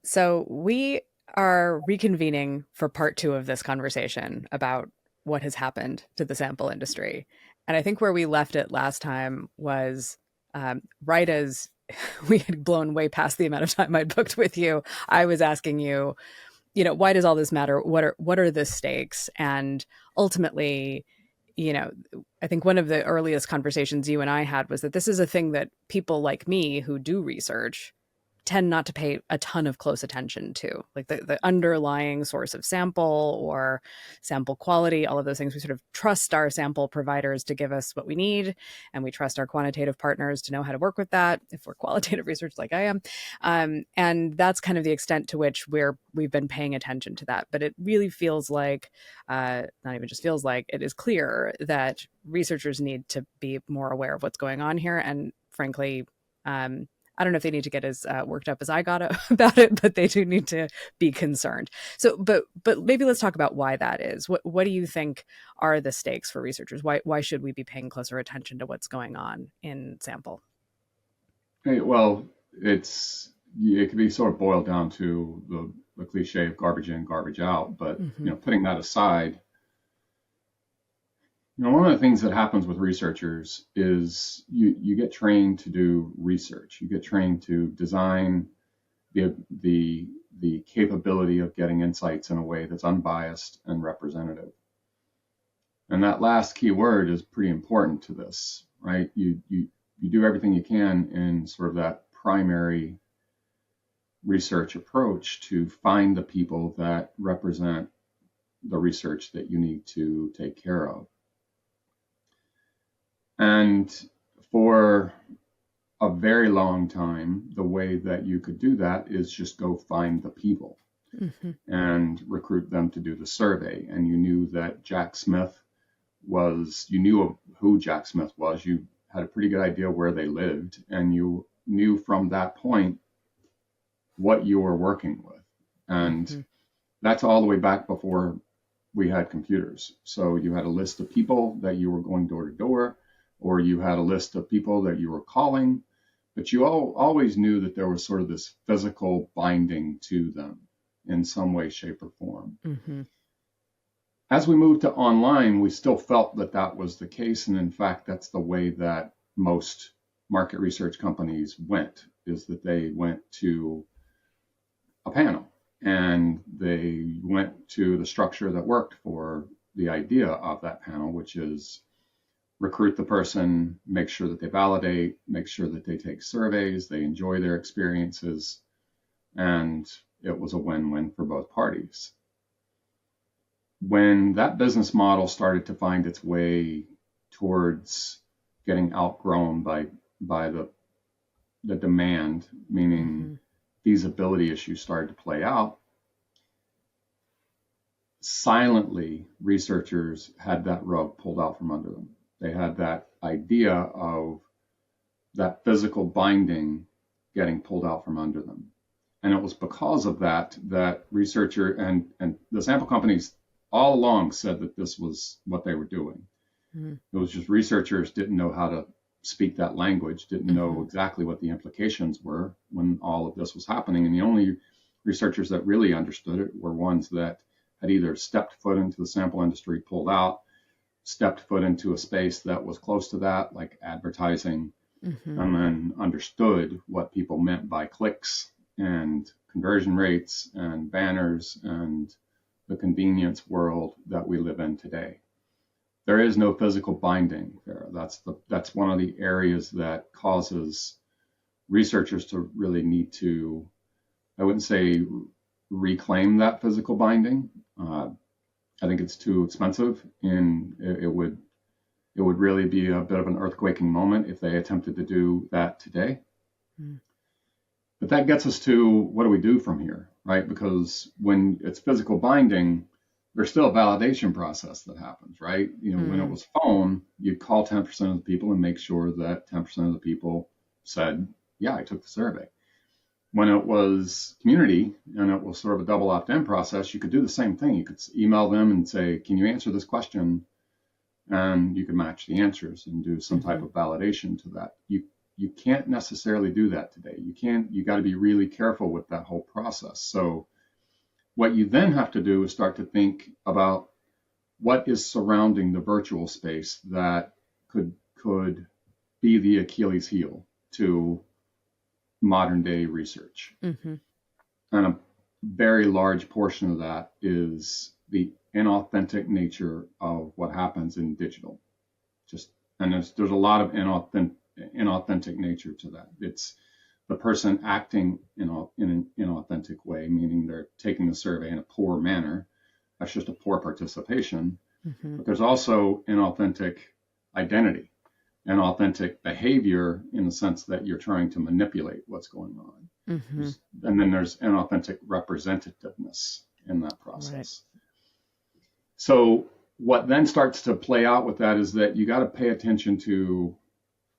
So we are reconvening for part two of this conversation about what has happened to the sample industry. And I think where we left it last time was right as we had blown way past the amount of time I'd booked with you. I was asking you, why does all this matter? What are the stakes? And ultimately, you know, I think one of the earliest conversations you and I had was that this is a thing that people like me who do research tend not to pay a ton of close attention to, like the underlying source of sample or sample quality, all of those things. We sort of trust our sample providers to give us what we need, and we trust our quantitative partners to know how to work with that if we're qualitative research like I am. And that's kind of the extent to which we've been paying attention to that. But it really feels like, not even just feels like, it is clear that researchers need to be more aware of what's going on here. And frankly, I don't know if they need to get as worked up as I got about it, but they do need to be concerned. So, but maybe let's talk about why that is. What do you think are the stakes for researchers? Why should we be paying closer attention to what's going on in sample? Hey, well, it can be sort of boiled down to the cliche of garbage in, garbage out. But Mm-hmm. putting that aside, one of the things that happens with researchers is you get trained to do research. You get trained to design the the capability of getting insights in a way that's unbiased and representative. And that last key word is pretty important to this, right? You do everything you can in sort of that primary research approach to find the people that represent the research that you need to take care of. And for a very long time, the way that you could do that is just go find the people Mm-hmm. and recruit them to do the survey. And you knew that Jack Smith you knew who Jack Smith was. You had a pretty good idea where they lived, and you knew from that point what you were working with. And Mm-hmm. that's all the way back before we had computers. So you had a list of people that you were going door to door, or you had a list of people that you were calling, but you always knew that there was sort of this physical binding to them in some way, shape, or form. Mm-hmm. As we moved to online, we still felt that that was the case. And in fact, that's the way that most market research companies went, is that they went to a panel and they went to the structure that worked for the idea of that panel, which is recruit the person, make sure that they validate, make sure that they take surveys, they enjoy their experiences, and it was a win-win for both parties. When that business model started to find its way towards getting outgrown by the demand, meaning Mm-hmm. feasibility issues started to play out, silently researchers had that rug pulled out from under them. They had that idea of that physical binding getting pulled out from under them. And it was because of that that researcher and the sample companies all along said that this was what they were doing. It was just researchers didn't know how to speak that language, didn't know Mm-hmm. exactly what the implications were when all of this was happening. And the only researchers that really understood it were ones that had either stepped foot into the sample industry, pulled out, stepped foot into a space that was close to that, like advertising, Mm-hmm. and then understood what people meant by clicks and conversion rates and banners and the convenience world that we live in today. There is no physical binding there. That's one of the areas that causes researchers to really need to, I wouldn't say reclaim that physical binding. I think it's too expensive, and it would really be a bit of an earthquaking moment if they attempted to do that today. Mm-hmm. But that gets us to, what do we do from here, right? Because when it's physical binding, there's still a validation process that happens, right? When it was phone, you'd call 10% of the people and make sure that 10% of the people said, yeah, I took the survey. When it was community and it was sort of a double opt-in process, you could do the same thing. You could email them and say, can you answer this question? And you could match the answers and do some Mm-hmm. type of validation to that. You you can't necessarily do that today. You got to be really careful with that whole process. So what you then have to do is start to think about what is surrounding the virtual space that could be the Achilles heel to modern day research. Mm-hmm. And a very large portion of that is the inauthentic nature of what happens in digital. And there's a lot of inauthentic nature to that. It's the person acting in an inauthentic way, meaning they're taking the survey in a poor manner. That's just a poor participation. Mm-hmm. But there's also inauthentic identity and authentic behavior in the sense that you're trying to manipulate what's going on. Mm-hmm. And then there's inauthentic representativeness in that process. Right. So what then starts to play out with that is that you got to pay attention to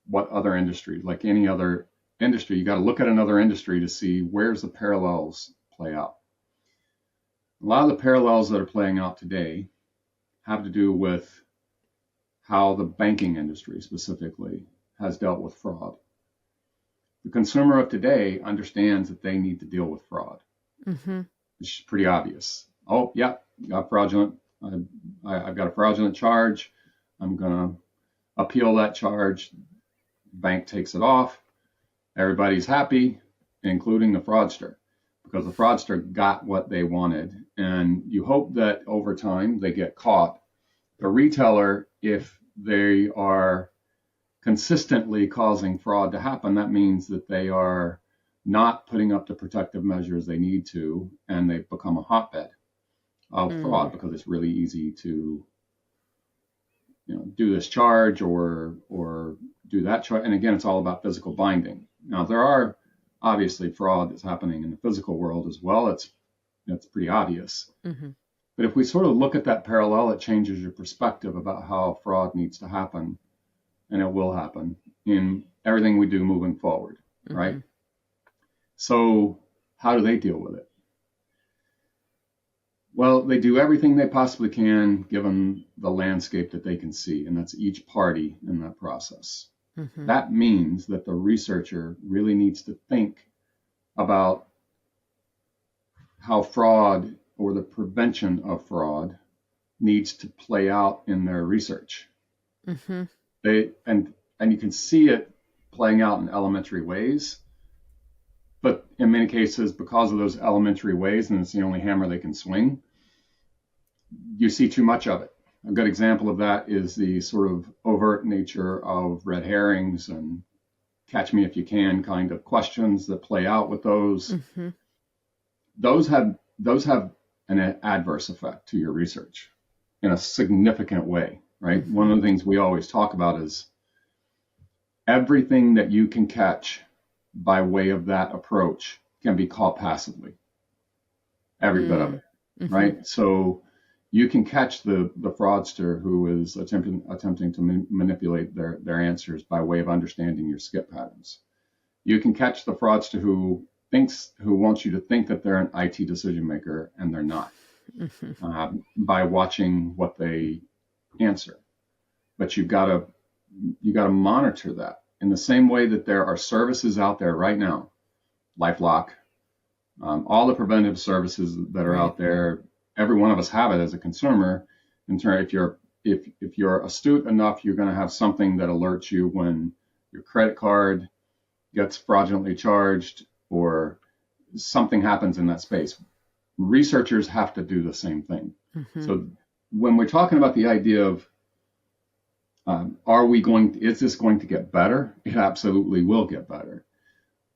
what other industries, like any other industry, you got to look at another industry to see where's the parallels play out. A lot of the parallels that are playing out today have to do with how the banking industry specifically has dealt with fraud. The consumer of today understands that they need to deal with fraud. Mm-hmm. It's pretty obvious. Oh, yeah, got fraudulent. I've got a fraudulent charge. I'm going to appeal that charge. Bank takes it off. Everybody's happy, including the fraudster, because the fraudster got what they wanted. And you hope that over time they get caught. The retailer, if they are consistently causing fraud to happen, that means that they are not putting up the protective measures they need to, and they become a hotbed of fraud because it's really easy to, do this charge or do that charge. And again, it's all about physical binding. Now, there are obviously fraud that's happening in the physical world as well. It's pretty obvious. Mm-hmm. But if we sort of look at that parallel, it changes your perspective about how fraud needs to happen, and it will happen in everything we do moving forward, mm-hmm. right? So how do they deal with it? Well, they do everything they possibly can given the landscape that they can see, and that's each party in that process. Mm-hmm. That means that the researcher really needs to think about how fraud or the prevention of fraud needs to play out in their research. Mm-hmm. And you can see it playing out in elementary ways, but in many cases, because of those elementary ways, and it's the only hammer they can swing, you see too much of it. A good example of that is the sort of overt nature of red herrings and catch me if you can kind of questions that play out with those. Mm-hmm. Those have an adverse effect to your research in a significant way, right? Mm-hmm. One of the things we always talk about is everything that you can catch by way of that approach can be caught passively. Every bit of it, mm-hmm. right? So you can catch the fraudster who is attempting to manipulate their answers by way of understanding your skip patterns. You can catch the fraudster who wants you to think that they're an IT decision maker and they're not, mm-hmm. By watching what they answer. But you've got to monitor that in the same way that there are services out there right now, LifeLock, all the preventive services that are out there. Every one of us have it as a consumer. In turn, if you're astute enough, you're going to have something that alerts you when your credit card gets fraudulently charged or something happens in that space. Researchers have to do the same thing. Mm-hmm. So when we're talking about the idea of is this going to get better? It absolutely will get better.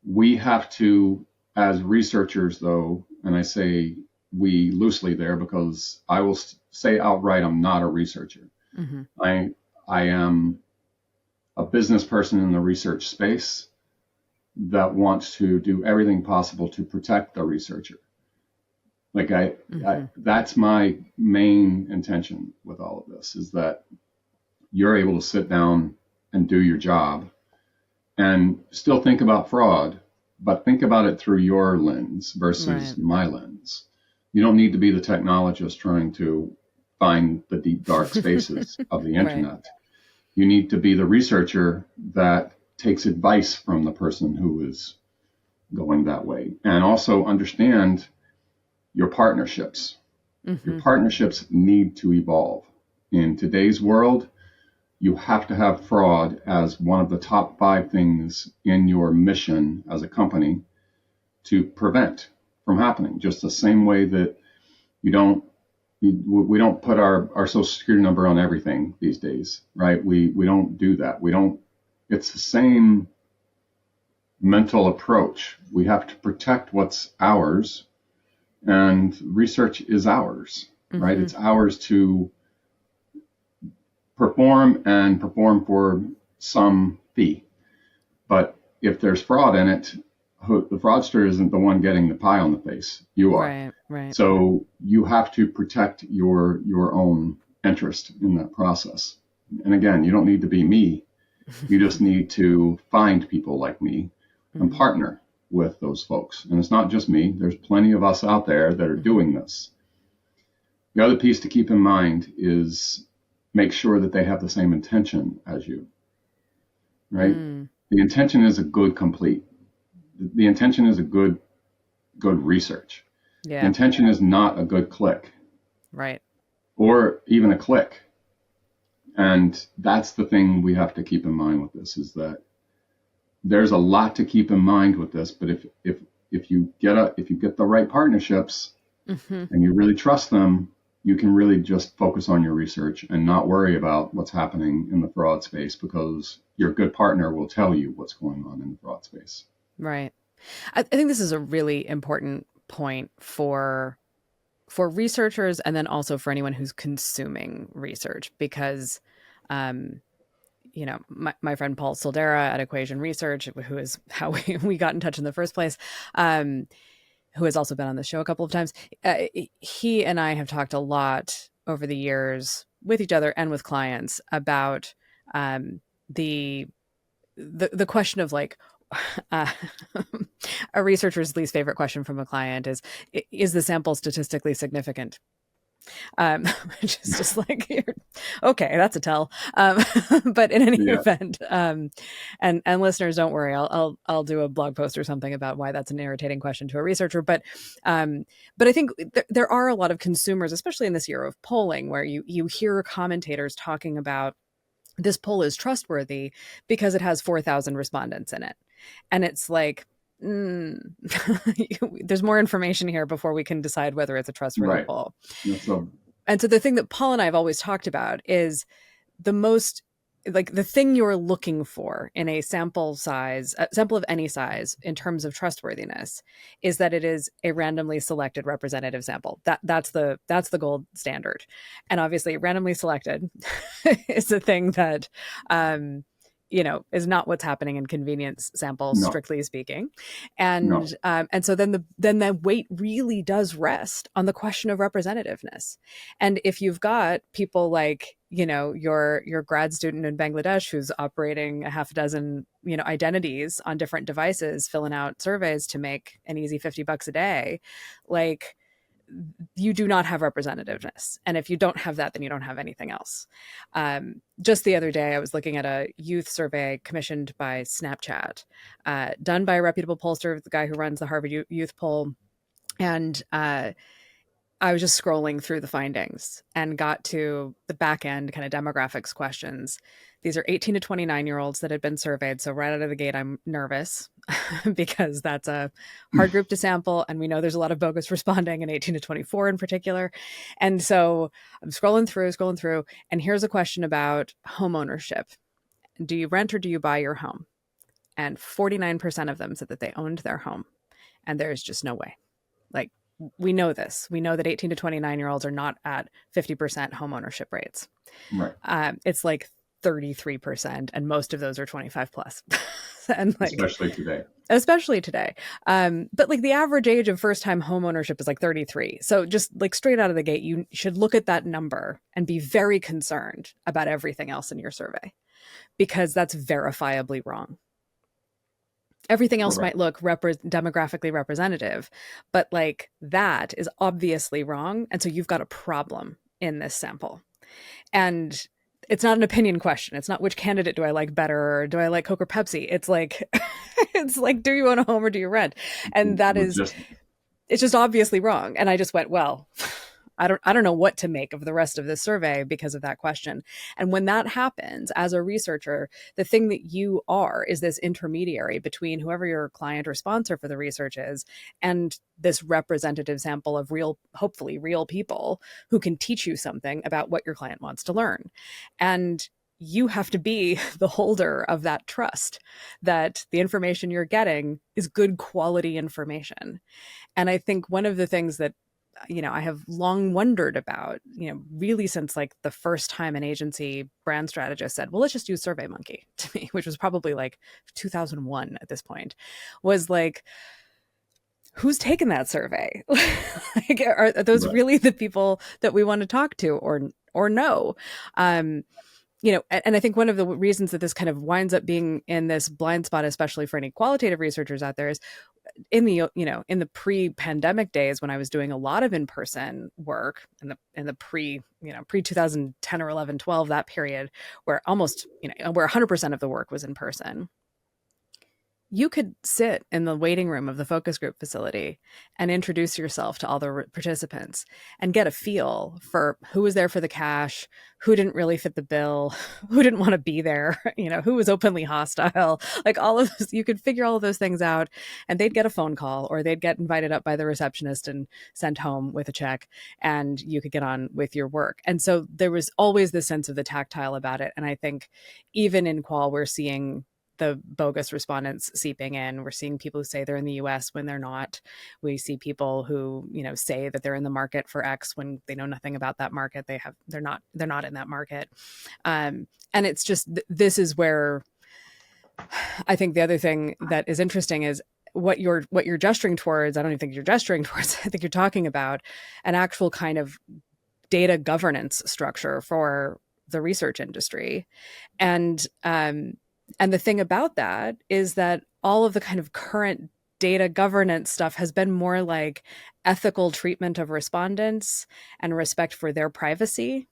We have to, as researchers though, and I say we loosely there because I will say outright I'm not a researcher. Mm-hmm. I am a business person in the research space that wants to do everything possible to protect the researcher. That's my main intention with all of this, is that you're able to sit down and do your job and still think about fraud, but think about it through your lens versus my lens. You don't need to be the technologist trying to find the deep, dark spaces of the internet. Right. You need to be the researcher that takes advice from the person who is going that way. And also understand your partnerships. Your Mm-hmm. partnerships need to evolve. In today's world, you have to have fraud as one of the top 5 things in your mission as a company to prevent from happening. Just the same way that you don't we don't put our social security number on everything these days, right? We don't do that. We don't. It's the same mental approach. We have to protect what's ours, and research is ours, right? Mm-hmm. It's ours to perform and perform for some fee. But if there's fraud in it, the fraudster isn't the one getting the pie on the face. You are. Right, right. So you have to protect your own interest in that process. And again, you don't need to be me. You just need to find people like me and Mm-hmm. partner with those folks. And it's not just me. There's plenty of us out there that are Mm-hmm. doing this. The other piece to keep in mind is make sure that they have the same intention as you, right? Mm. The intention is a good complete. The intention is a good research. The Yeah, intention is not a good click right. or even a click. And that's the thing we have to keep in mind with this, is that there's a lot to keep in mind with this. But if you get the right partnerships Mm-hmm. and you really trust them, you can really just focus on your research and not worry about what's happening in the fraud space, because your good partner will tell you what's going on in the fraud space. Right. I think this is a really important point for researchers, and then also for anyone who's consuming research, because um, my friend Paul Soldera at Equation Research, who is how we got in touch in the first place, um, who has also been on the show a couple of times, he and I have talked a lot over the years with each other and with clients about um, the the question of like uh, a researcher's least favorite question from a client is the sample statistically significant? um, which is just like, okay, that's a tell. But in any Yeah. event, and listeners, don't worry, I'll do a blog post or something about why that's an irritating question to a researcher. But I think there are a lot of consumers, especially in this year of polling, where you hear commentators talking about this poll is trustworthy because it has 4,000 respondents in it, and it's like. Mm, there's more information here before we can decide whether it's a trustworthy Right. poll. That's a And so the thing that Paul and I have always talked about is the most, like, the thing you're looking for in a sample of any size in terms of trustworthiness is that it is a randomly selected representative sample. That's the gold standard. And obviously randomly selected is a thing that is not what's happening in convenience samples, no, strictly speaking. no. And so then the weight really does rest on the question of representativeness. And if you've got people like, your grad student in Bangladesh who's operating a half a dozen, identities on different devices, filling out surveys to make an easy $50 a day, like, you do not have representativeness. And if you don't have that, then you don't have anything else. Just the other day, I was looking at a youth survey commissioned by Snapchat, done by a reputable pollster, the guy who runs the Harvard Youth Poll. And I was just scrolling through the findings and got to the back end kind of demographics questions. These are 18 to 29-year-olds that had been surveyed. So right out of the gate, I'm nervous because that's a hard group to sample. And we know there's a lot of bogus responding in 18 to 24 in particular. And so I'm scrolling through, and here's a question about home ownership. Do you rent or do you buy your home? And 49% of them said that they owned their home. And there's just no way. Like, we know this. We know that 18 to 29-year-olds are not at 50% home ownership rates. Right. It's like 33%, and most of those are 25 plus. And like, especially today. But like the average age of first-time home ownership is like 33. So just like straight out of the gate, you should look at that number and be very concerned about everything else in your survey, because that's verifiably wrong. Everything else Correct. might look demographically representative, but like that is obviously wrong. And so you've got a problem in this sample. And it's not an opinion question. It's not which candidate do I like better or do I like Coke or Pepsi. It's like it's like, do you own a home or do you rent? And that We're is, just it's just obviously wrong. And I just went, well, I don't know what to make of the rest of this survey because of that question. And when that happens, as a researcher, the thing that you are is this intermediary between whoever your client or sponsor for the research is and this representative sample of real, hopefully real people who can teach you something about what your client wants to learn. And you have to be the holder of that trust that the information you're getting is good quality information. And I think one of the things that I have long wondered about, really since like the first time an agency brand strategist said, well, let's just use SurveyMonkey to me, which was probably like 2001 at this point, was like, who's taken that survey? Like, are those right. really the people that we want to talk to or no? And I think one of the reasons that this kind of winds up being in this blind spot, especially for any qualitative researchers out there, is in the pre-pandemic days when I was doing a lot of in-person work in the pre 2010 or 11, 12, that period where almost, where 100% of the work was in person. You could sit in the waiting room of the focus group facility and introduce yourself to all the participants and get a feel for who was there for the cash, who didn't really fit the bill, who didn't want to be there, who was openly hostile, like all of those. You could figure all of those things out, and they'd get a phone call or they'd get invited up by the receptionist and sent home with a check, and you could get on with your work. And so there was always this sense of the tactile about it. And I think even in qual, we're seeing the bogus respondents seeping in. We're seeing people who say they're in the US when they're not. We see people who, say that they're in the market for X when they know nothing about that market. They're not in that market. And it's just, this is where I think the other thing that is interesting is what you're gesturing towards. I don't even think you're gesturing towards. I think you're talking about an actual kind of data governance structure for the research industry. And the thing about that is that all of the kind of current data governance stuff has been more like ethical treatment of respondents and respect for their privacy.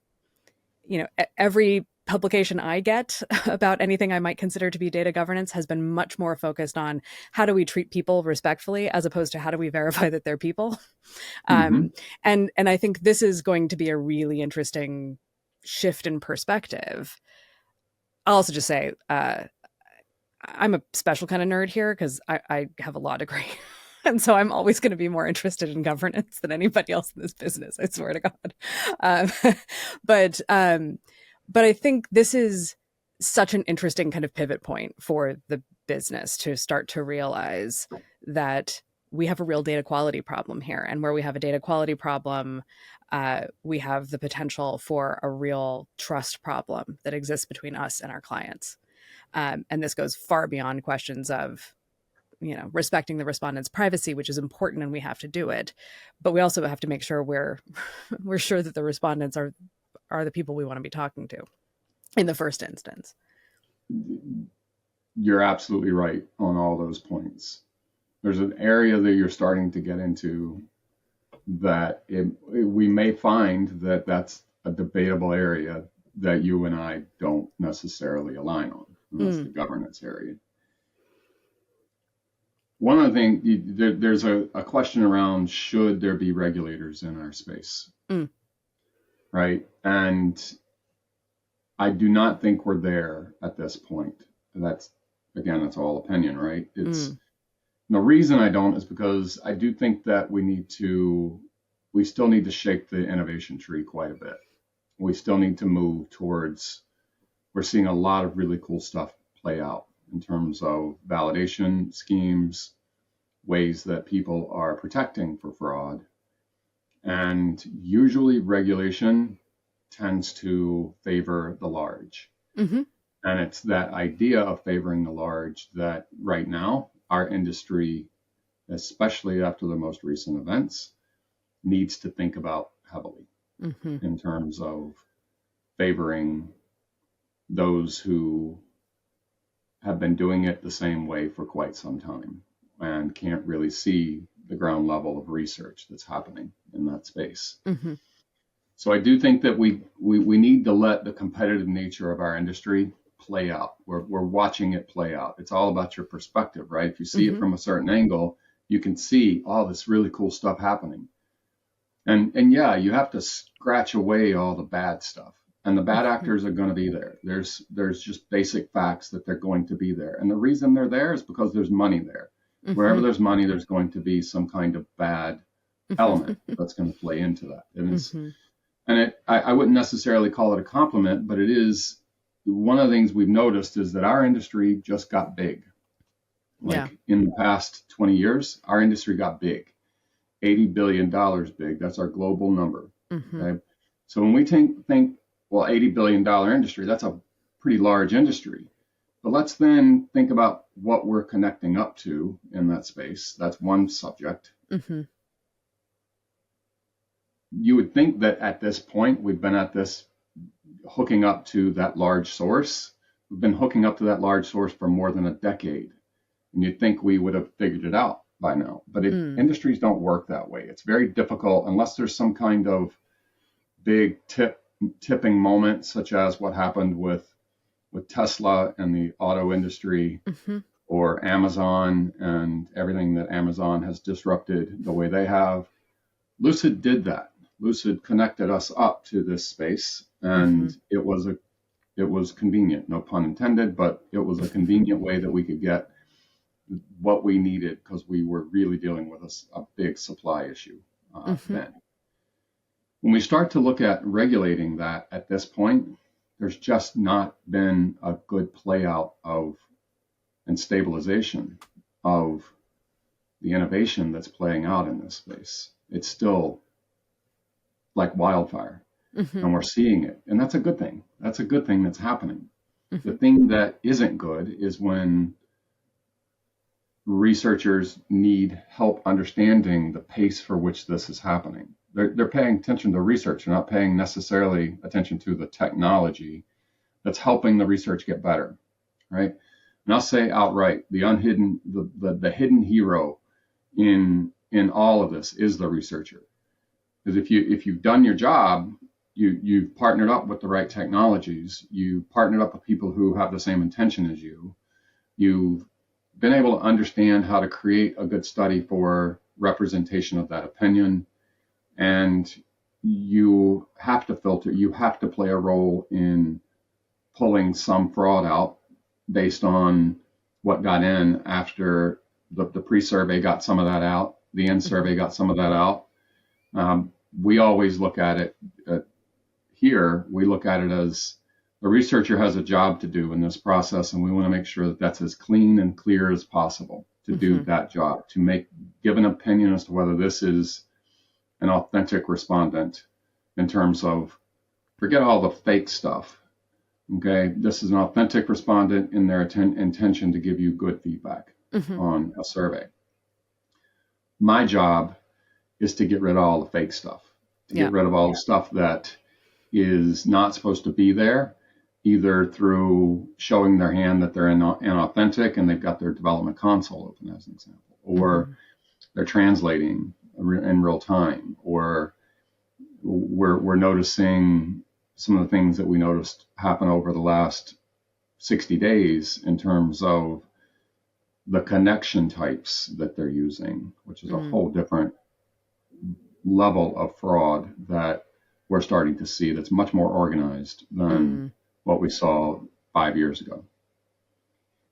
Every publication I get about anything I might consider to be data governance has been much more focused on how do we treat people respectfully as opposed to how do we verify that they're people. Mm-hmm. And I think this is going to be a really interesting shift in perspective. I'll also just say, I'm a special kind of nerd here because I have a law degree. And so I'm always going to be more interested in governance than anybody else in this business, I swear to God. Um, but I think this is such an interesting kind of pivot point for the business to start to realize that we have a real data quality problem here. And where we have a data quality problem, we have the potential for a real trust problem that exists between us and our clients. And this goes far beyond questions of, respecting the respondent's privacy, which is important and we have to do it. But we also have to make sure we're sure that the respondents are the people we want to be talking to in the first instance. You're absolutely right on all those points. There's an area that you're starting to get into that we may find that that's a debatable area that you and I don't necessarily align on. That's the governance area. One of the things, there's a question around should there be regulators in our space, right? And I do not think we're there at this point. That's all opinion, right? The reason I don't is because I do think that we still need to shake the innovation tree quite a bit. We still need to move towards, we're seeing a lot of really cool stuff play out in terms of validation schemes, ways that people are protecting for fraud. And usually regulation tends to favor the large. Mm-hmm. And it's that idea of favoring the large that right now our industry, especially after the most recent events, needs to think about heavily in terms of favoring those who have been doing it the same way for quite some time and can't really see the ground level of research that's happening in that space. So I do think that we need to let the competitive nature of our industry play out. We're watching it play out. It's all about your perspective, right? If you see it from a certain angle, you can see all this really cool stuff happening. And yeah, you have to scratch away all the bad stuff. And the bad actors are going to be there. There's just basic facts that they're going to be there. And the reason they're there is because there's money there. Wherever there's money, there's going to be some kind of bad element that's going to play into that. I wouldn't necessarily call it a compliment, but it is one of the things we've noticed is that our industry just got big. In the past 20 years, our industry got big. $80 billion big. That's our global number. Okay. So when we think, well, $80 billion industry, that's a pretty large industry. But let's then think about what we're connecting up to in that space. That's one subject. You would think that at this point, we've been at this hooking up to that large source. We've been hooking up to that large source for more than a decade. And you'd think we would have figured it out by now. But industries don't work that way. It's very difficult unless there's some kind of big tipping moment, such as what happened with Tesla and the auto industry, or Amazon and everything that Amazon has disrupted the way they have. Lucid did that. Lucid connected us up to this space, and it was convenient, no pun intended, but it was a convenient way that we could get what we needed because we were really dealing with a big supply issue then. When we start to look at regulating that at this point, there's just not been a good play out of and stabilization of the innovation that's playing out in this space. It's still like wildfire, and we're seeing it. And that's a good thing. That's a good thing that's happening. The thing that isn't good is when researchers need help understanding the pace for which this is happening. They're paying attention to research. They're not paying necessarily attention to the technology that's helping the research get better, right? And I'll say outright, the hidden hero in all of this is the researcher. Because if you've done your job, you've partnered up with the right technologies, you partnered up with people who have the same intention as you, you've been able to understand how to create a good study for representation of that opinion, and you have to filter, you have to play a role in pulling some fraud out based on what got in after the pre-survey got some of that out, the end survey got some of that out. We always look at it here, we look at it as the researcher has a job to do in this process, and we want to make sure that that's as clean and clear as possible to do that job, to give an opinion as to whether this is an authentic respondent in terms of, forget all the fake stuff. Okay, this is an authentic respondent in their intention to give you good feedback on a survey. My job is to get rid of all the fake stuff, to get rid of all the stuff that is not supposed to be there, either through showing their hand that they're inauthentic and they've got their development console open as an example, or they're translating in real time, or we're noticing some of the things that we noticed happen over the last 60 days in terms of the connection types that they're using, which is a whole different level of fraud that we're starting to see that's much more organized than what we saw 5 years ago.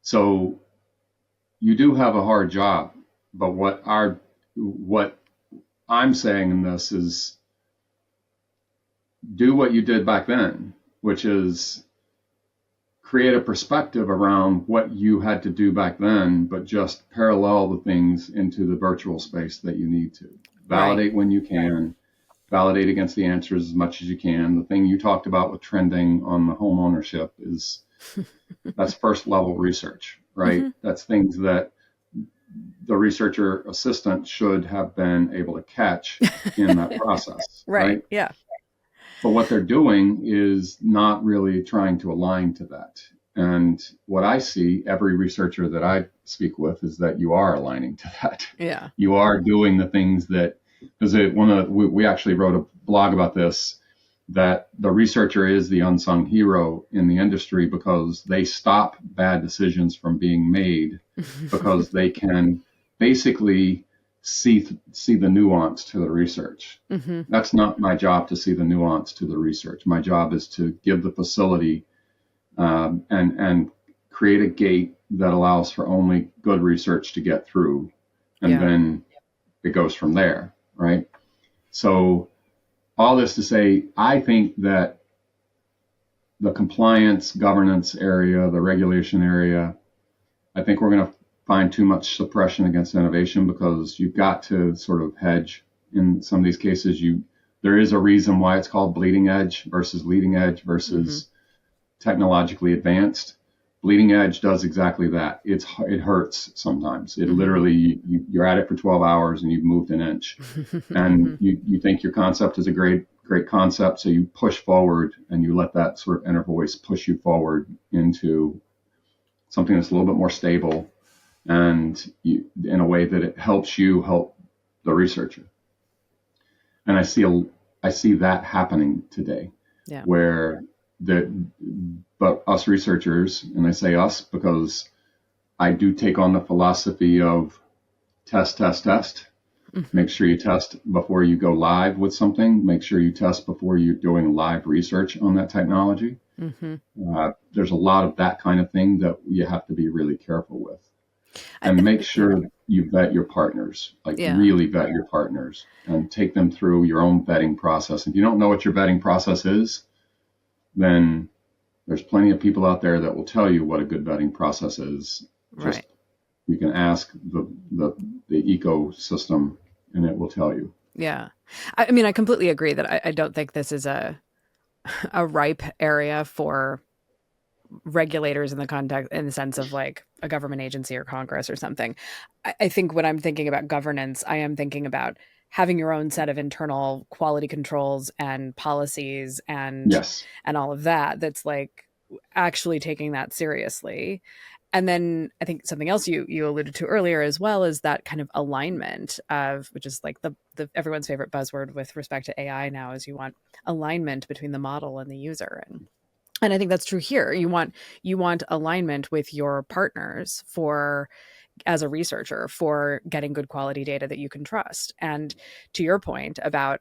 So you do have a hard job, but what I'm saying in this is do what you did back then, which is create a perspective around what you had to do back then, but just parallel the things into the virtual space that you need to. Validate when you can, validate against the answers as much as you can. The thing you talked about with trending on the home ownership is that's first level research, right? That's things that the researcher assistant should have been able to catch in that process. Right? Yeah. But what they're doing is not really trying to align to that. And what I see, every researcher that I speak with, is that you are aligning to that. Yeah. You are doing the things that, because we actually wrote a blog about this that the researcher is the unsung hero in the industry because they stop bad decisions from being made because they can basically see the nuance to the research. Hmm. That's not my job to see the nuance to the research. My job is to give the facility and create a gate that allows for only good research to get through, and Yeah. then it goes from there, right? So all this to say, I think that the compliance governance area, the regulation area, I think we're going to find too much suppression against innovation because you've got to sort of hedge. In some of these cases, there is a reason why it's called bleeding edge versus leading edge versus technologically advanced. Bleeding edge does exactly that. It hurts sometimes. It literally, you're at it for 12 hours and you've moved an inch, and you think your concept is a great concept, so you push forward and you let that sort of inner voice push you forward into something that's a little bit more stable, and in a way that it helps you help the researcher. And I see that happening today, Yeah. where but us researchers, and I say us because I do take on the philosophy of test, test, test. Make sure you test before you go live with something. Make sure you test before you're doing live research on that technology. There's a lot of that kind of thing that you have to be really careful with. And make sure you vet your partners, like really vet your partners and take them through your own vetting process. If you don't know what your vetting process is, then there's plenty of people out there that will tell you what a good vetting process is. Just you can ask the ecosystem and it will tell you. Yeah. I mean, I completely agree that I don't think this is a ripe area for regulators in the sense of like a government agency or Congress or something. I think when I'm thinking about governance, I am thinking about having your own set of internal quality controls and policies Yes. and all of that. That's like actually taking that seriously. And then I think something else you alluded to earlier as well is that kind of alignment of, which is like the everyone's favorite buzzword with respect to AI now, is you want alignment between the model and the user. And I think that's true here. You want alignment with your partners for, as a researcher, for getting good quality data that you can trust. And to your point about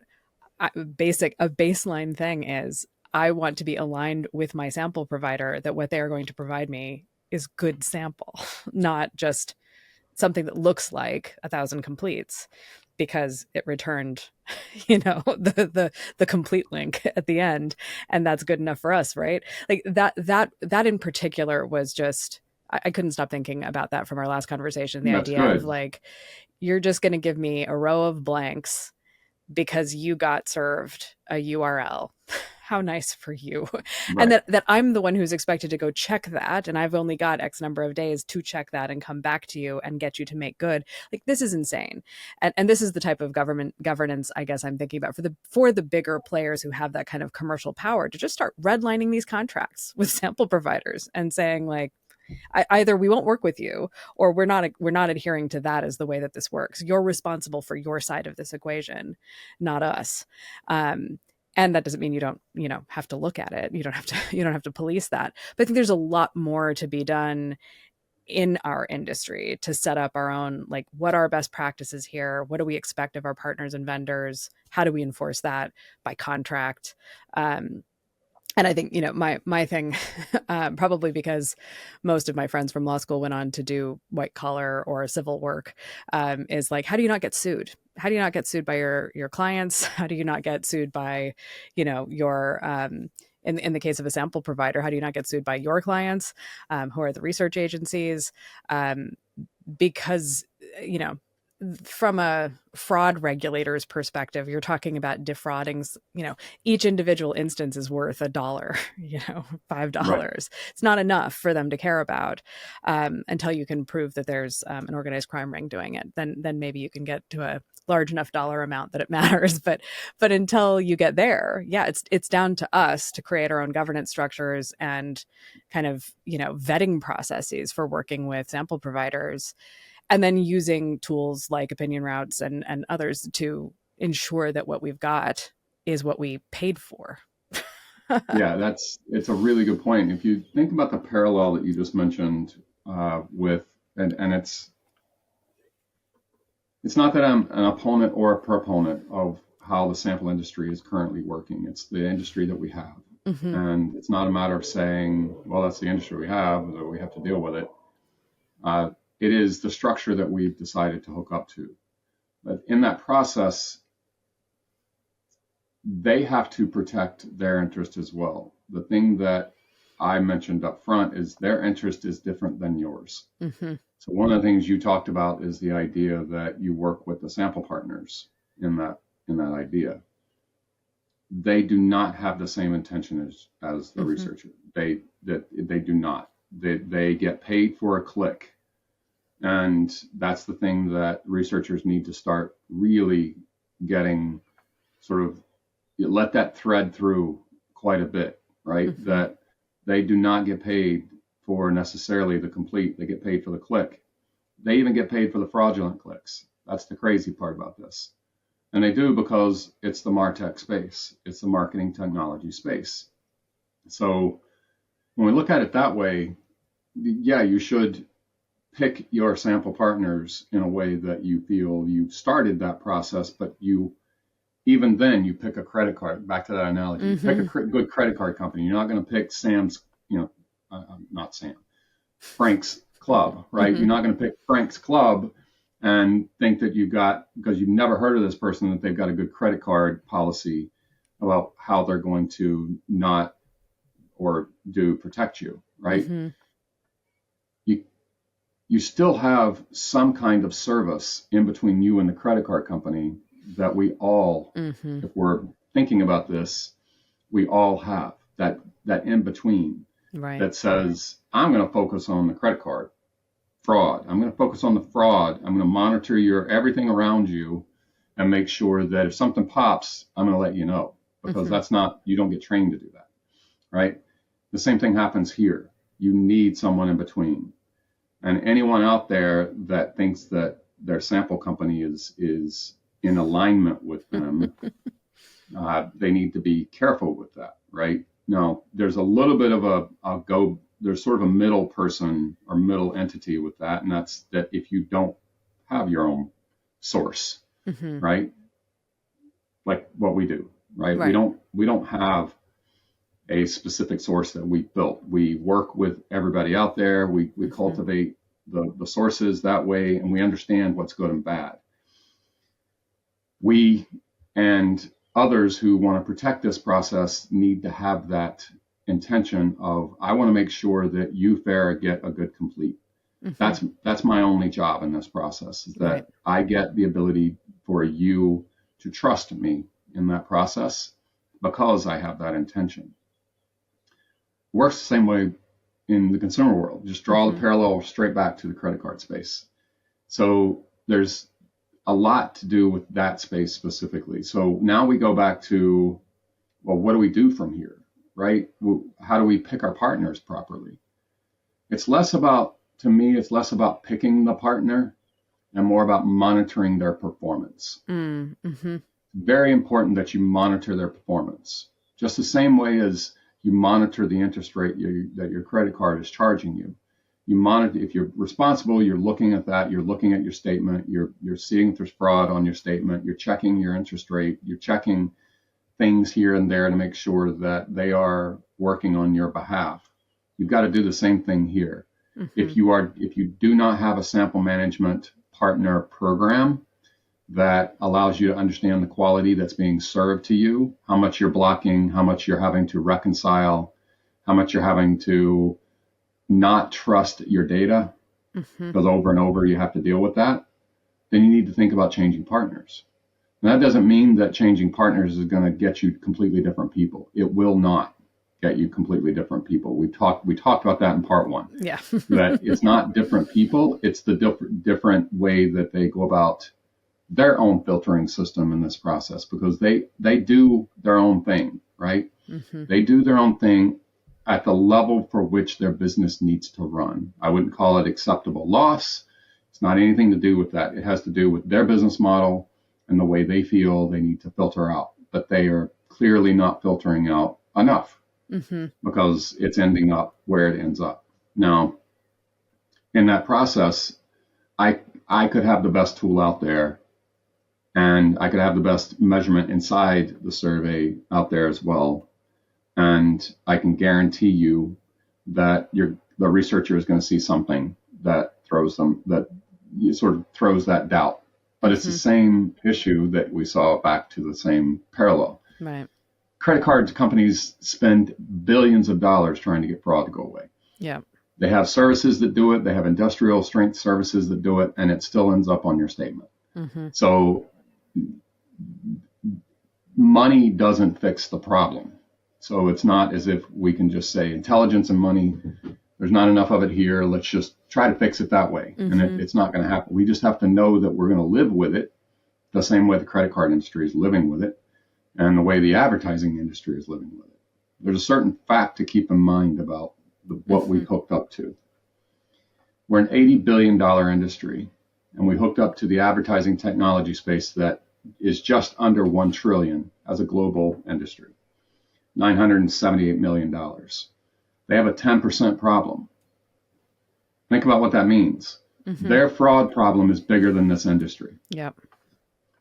a baseline thing is, I want to be aligned with my sample provider that what they are going to provide me is good sample, not just something that looks like 1,000 completes because it returned, the complete link at the end, and that's good enough for us, right? Like that in particular was just, I couldn't stop thinking about that from our last conversation. The That's idea of good. like, you're just going to give me a row of blanks because you got served a URL. How nice for you. And Right. that I'm the one who's expected to go check that. And I've only got X number of days to check that and come back to you and get you to make good. Like, this is insane. And this is the type of governance, I guess, I'm thinking about for the bigger players who have that kind of commercial power, to just start redlining these contracts with sample providers and saying like, either we won't work with you, or we're not adhering to that as the way that this works. You're responsible for your side of this equation, not us. And that doesn't mean you don't have to look at it. You don't have to police that. But I think there's a lot more to be done in our industry to set up our own, like, what are best practices here? What do we expect of our partners and vendors? How do we enforce that by contract? And I think, my thing, probably because most of my friends from law school went on to do white collar or civil work, is like, how do you not get sued? How do you not get sued by your clients? How do you not get sued by, your, in the case of a sample provider, how do you not get sued by your clients, who are the research agencies? Because, from a fraud regulator's perspective, you're talking about defrauding, each individual instance is worth $1, Right. $5. It's not enough for them to care about, until you can prove that there's an organized crime ring doing it. Then maybe you can get to a large enough dollar amount that it matters. But until you get there, yeah, it's down to us to create our own governance structures and kind of, vetting processes for working with sample providers, and then using tools like opinion routes and others to ensure that what we've got is what we paid for. Yeah, it's a really good point. If you think about the parallel that you just mentioned with, and it's not that I'm an opponent or a proponent of how the sample industry is currently working. It's the industry that we have. Hmm. And it's not a matter of saying, well, that's the industry we have, so we have to deal with it. It is the structure that we've decided to hook up to. But in that process, they have to protect their interest as well. The thing that I mentioned up front is their interest is different than yours. Hmm. So one of the things you talked about is the idea that you work with the sample partners in that idea. They do not have the same intention as the Hmm. researcher. They do not. They get paid for a click. And that's the thing that researchers need to start really getting sort of let that thread through quite a bit, right? Hmm. That they do not get paid for necessarily the complete, they get paid for the click. They even get paid for the fraudulent clicks. That's the crazy part about this. And they do because it's the MarTech space, it's the marketing technology space. So when we look at it that way, yeah, you should pick your sample partners in a way that you feel you started that process, but you even then you pick a credit card. Back to that analogy, you pick a Hmm. good credit card company. You're not going to pick Sam's, not Sam, Frank's Club, right? Hmm. You're not going to pick Frank's Club and think that you've got, because you've never heard of this person, that they've got a good credit card policy about how they're going to not or do protect you, right? Hmm. You you still have some kind of service in between you and the credit card company that we all, Hmm. if we're thinking about this, we all have that in between Right. that says, I'm going to focus on the credit card fraud. I'm going to focus on the fraud. I'm going to monitor your everything around you and make sure that if something pops, I'm going to let you know because Hmm. that's not, you don't get trained to do that, right? The same thing happens here. You need someone in between. And anyone out there that thinks that their sample company is in alignment with them, they need to be careful with that, right? Now, there's a little bit of there's sort of a middle person or middle entity with that, and that's that if you don't have your own source, Hmm. right? Like what we do, right? We Right. don't we don't have a specific source that we built. We work with everybody out there. We Hmm. cultivate the sources that way, and we understand what's good and bad. We and others who want to protect this process need to have that intention of I want to make sure that you, Farrah, get a good complete. Hmm. That's my only job in this process is Right. that I get the ability for you to trust me in that process because I have that intention. Works the same way in the consumer world. Just draw the Hmm. parallel straight back to the credit card space. So there's a lot to do with that space specifically. So now we go back to, well, what do we do from here, right? How do we pick our partners properly? It's less about, to me, it's less about picking the partner and more about monitoring their performance. Mm-hmm. Very important that you monitor their performance. Just the same way as you monitor the interest rate that your credit card is charging you. You monitor if you're responsible, you're looking at that, you're looking at your statement, you're seeing if there's fraud on your statement, you're checking your interest rate, you're checking things here and there to make sure that they are working on your behalf. You've got to do the same thing here. Hmm. If you do not have a sample management partner program, that allows you to understand the quality that's being served to you, how much you're blocking, how much you're having to reconcile, how much you're having to not trust your data, Hmm. because over and over you have to deal with that, then you need to think about changing partners. And that doesn't mean that changing partners is going to get you completely different people. It will not get you completely different people. We talked about that in part one. Yeah. That it's not different people, it's the different way that they go about their own filtering system in this process because they do their own thing, right? Hmm. They do their own thing at the level for which their business needs to run. I wouldn't call it acceptable loss. It's not anything to do with that. It has to do with their business model and the way they feel they need to filter out. But they are clearly not filtering out enough. Mm-hmm. because it's ending up where it ends up. Now, in that process, I I could have the best tool out there, and I could have the best measurement inside the survey out there as well. And I can guarantee you that the researcher is going to see something that sort of throws that doubt. But it's the Mm-hmm. same issue that we saw back to the same parallel. Right. Credit card companies spend billions of dollars trying to get fraud to go away. Yeah. They have services that do it, they have industrial strength services that do it, and it still ends up on your statement. Mm-hmm. So money doesn't fix the problem. So it's not as if we can just say intelligence and money, there's not enough of it here, let's just try to fix it that way. Mm-hmm. And it's not going to happen. We just have to know that we're going to live with it the same way the credit card industry is living with it, and the way the advertising industry is living with it. There's a certain fact to keep in mind about what Mm-hmm. we hooked up to. We're an $80 billion industry, and we hooked up to the advertising technology space that is just under 1 trillion as a global industry, $978 million. They have a 10% problem. Think about what that means. Mm-hmm. Their fraud problem is bigger than this industry. Yep.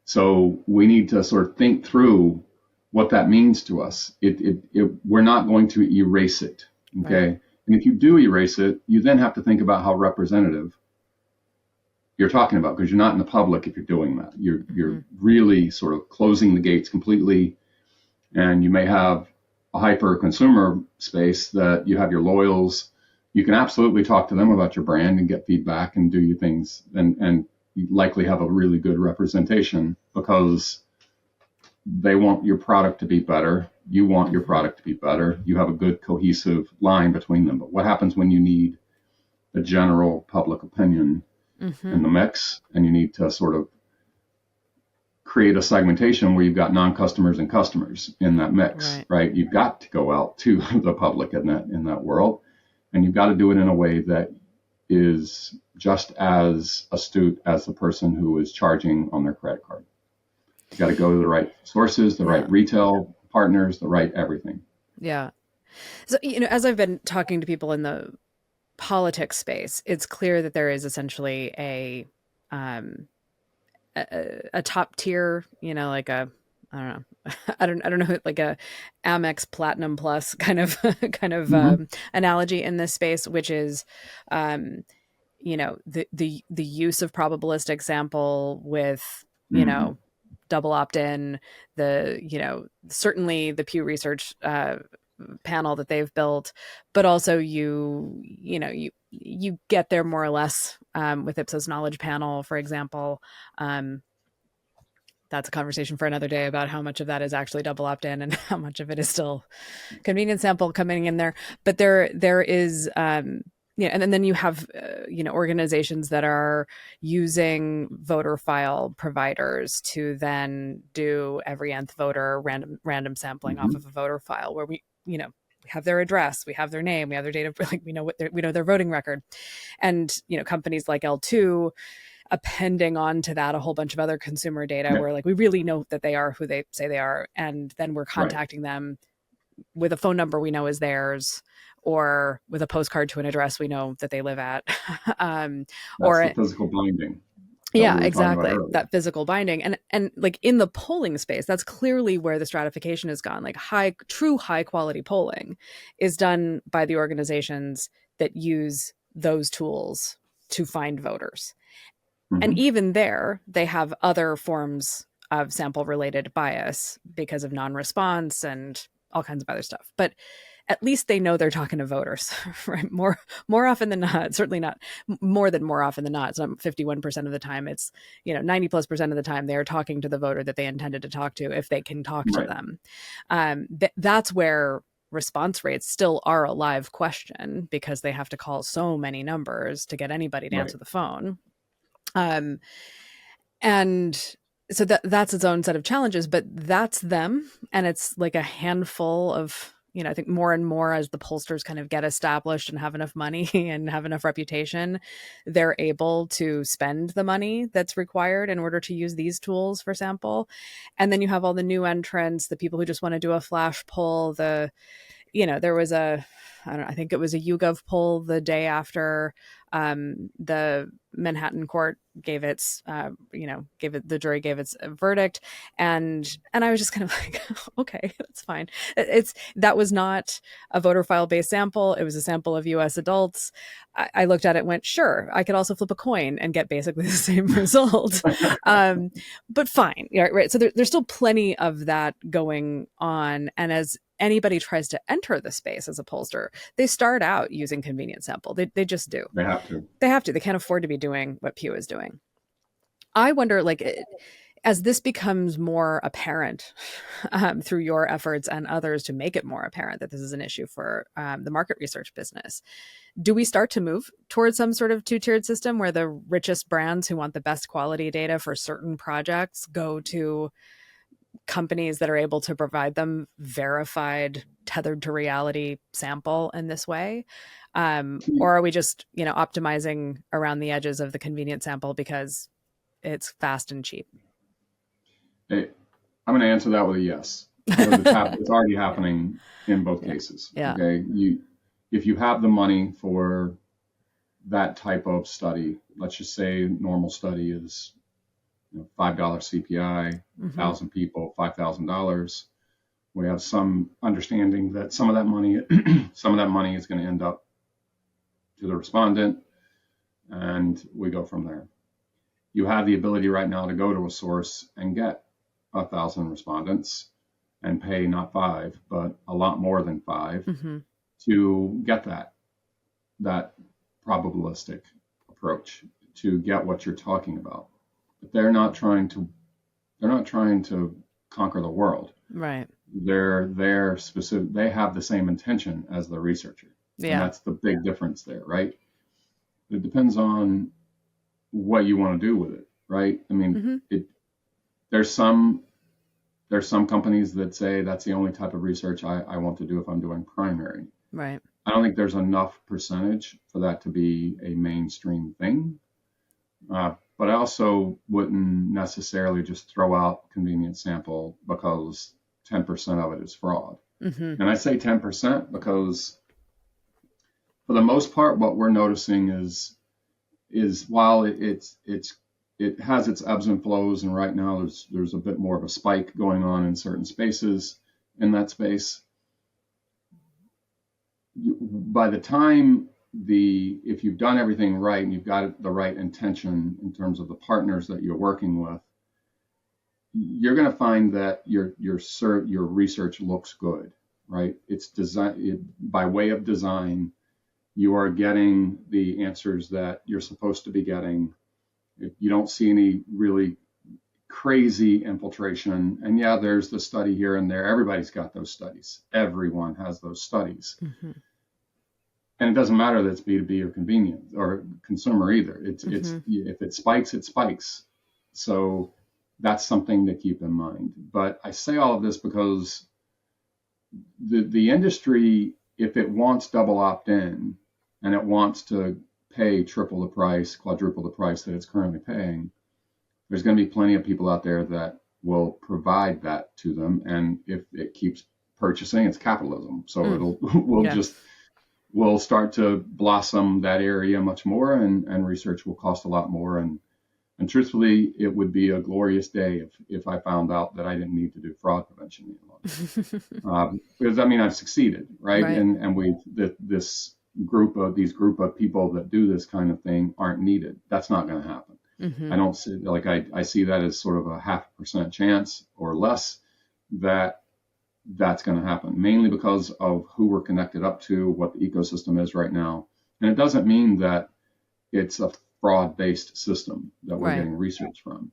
So we need to sort of think through what that means to us. We're not going to erase it, okay? Right. And if you do erase it, you then have to think about how representative you're talking about, because you're not in the public if you're doing that. You're really sort of closing the gates completely, and you may have a hyper consumer space that you have your loyals. You can absolutely talk to them about your brand and get feedback and do your things, and you likely have a really good representation because they want your product to be better. You want your product to be better. You have a good cohesive line between them. But what happens when you need the general public opinion in the mix, and you need to sort of create a segmentation where you've got non-customers and customers in that mix, right? You've got to go out to the public in that world, and you've got to do it in a way that is just as astute as the person who is charging on their credit card. You got to go to the right sources, the right retail partners, the right everything. Yeah. So, as I've been talking to people in the politics space, it's clear that there is essentially a top tier, like I don't know, I don't know, like a Amex Platinum Plus kind of analogy in this space, which is the use of probabilistic sample with double opt-in, certainly the Pew Research panel that they've built, but also you get there more or less with Ipsos Knowledge Panel, for example. That's a conversation for another day about how much of that is actually double opt-in and how much of it is still convenience sample coming in there. But there is and then you have organizations that are using voter file providers to then do every nth voter random sampling off of a voter file, where we have their address, we have their name, we have their date of, we know their voting record, and companies like L2 appending on to that a whole bunch of other consumer data where we really know that they are who they say they are, and then we're contacting them with a phone number we know is theirs, or with a postcard to an address we know that they live at. That's the physical binding. Yeah, exactly. That physical binding. And in the polling space, that's clearly where the stratification has gone. True high quality polling is done by the organizations that use those tools to find voters. And even there, they have other forms of sample related bias because of non-response and all kinds of other stuff. But at least they know they're talking to voters, right? More often than not, certainly not more often than not. It's not 51% of the time. It's 90+% of the time they are talking to the voter that they intended to talk to, if they can talk to them. That's where response rates still are a live question, because they have to call so many numbers to get anybody to answer the phone. And so that's its own set of challenges, but that's them. And it's like a handful of, I think more and more as the pollsters kind of get established and have enough money and have enough reputation, they're able to spend the money that's required in order to use these tools for sample. And then you have all the new entrants, the people who just want to do a flash poll, there was I don't know, I think it was a YouGov poll the day after the Manhattan court gave its, the jury gave its verdict, and I was just kind of like, okay, that's fine. That was not a voter file based sample. It was a sample of U.S. adults. I looked at it, and went, sure, I could also flip a coin and get basically the same result. But fine, yeah, right. So there's still plenty of that going on, and as anybody tries to enter the space as a pollster, they start out using convenience sample. They just do. They have to. They have to. They can't afford to be doing what Pew is doing. I wonder, as this becomes more apparent through your efforts and others to make it more apparent that this is an issue for the market research business, do we start to move towards some sort of two-tiered system where the richest brands who want the best quality data for certain projects go to companies that are able to provide them verified, tethered to reality sample in this way? Or are we just, optimizing around the edges of the convenient sample because it's fast and cheap? Hey, I'm going to answer that with a yes. Because it's already happening in both cases. Yeah. Okay. If you have the money for that type of study, let's just say normal study is $5 CPI, 1,000 people, $5,000. We have some understanding that some of that money is going to end up to the respondent, and we go from there. You have the ability right now to go to a source and get 1,000 respondents and pay not 5, but a lot more than 5 to get that probabilistic approach, to get what you're talking about. But they're not trying to conquer the world. Right. They're specific. They have the same intention as the researcher. Yeah. And that's the big difference there, right? It depends on what you want to do with it, right? I mean, there's some companies that say that's the only type of research I want to do if I'm doing primary. Right. I don't think there's enough percentage for that to be a mainstream thing. But I also wouldn't necessarily just throw out convenience sample because 10% of it is fraud. And I say 10% because for the most part, what we're noticing is while it has its ebbs and flows, and right now there's a bit more of a spike going on in certain spaces in that space. By the time if you've done everything right and you've got the right intention in terms of the partners that you're working with, you're going to find that your research looks good, right? It's by way of design. You are getting the answers that you're supposed to be getting. You don't see any really crazy infiltration. And yeah, there's the study here and there. Everybody's got those studies. Everyone has those studies. And it doesn't matter that it's B2B or convenient or consumer either. It's if it spikes, it spikes. So that's something to keep in mind. But I say all of this because the industry, if it wants double opt-in and it wants to pay triple the price, quadruple the price that it's currently paying, there's going to be plenty of people out there that will provide that to them. And if it keeps purchasing, it's capitalism. So we'll start to blossom that area much more, and research will cost a lot more. And truthfully, it would be a glorious day if I found out that I didn't need to do fraud prevention any longer. Because I've succeeded, right? And this group of people that do this kind of thing aren't needed. That's not going to happen. I don't see, I see that as sort of a 0.5% chance or less that's going to happen, mainly because of who we're connected up to, what the ecosystem is right now. And it doesn't mean that it's a fraud-based system that we're getting research from.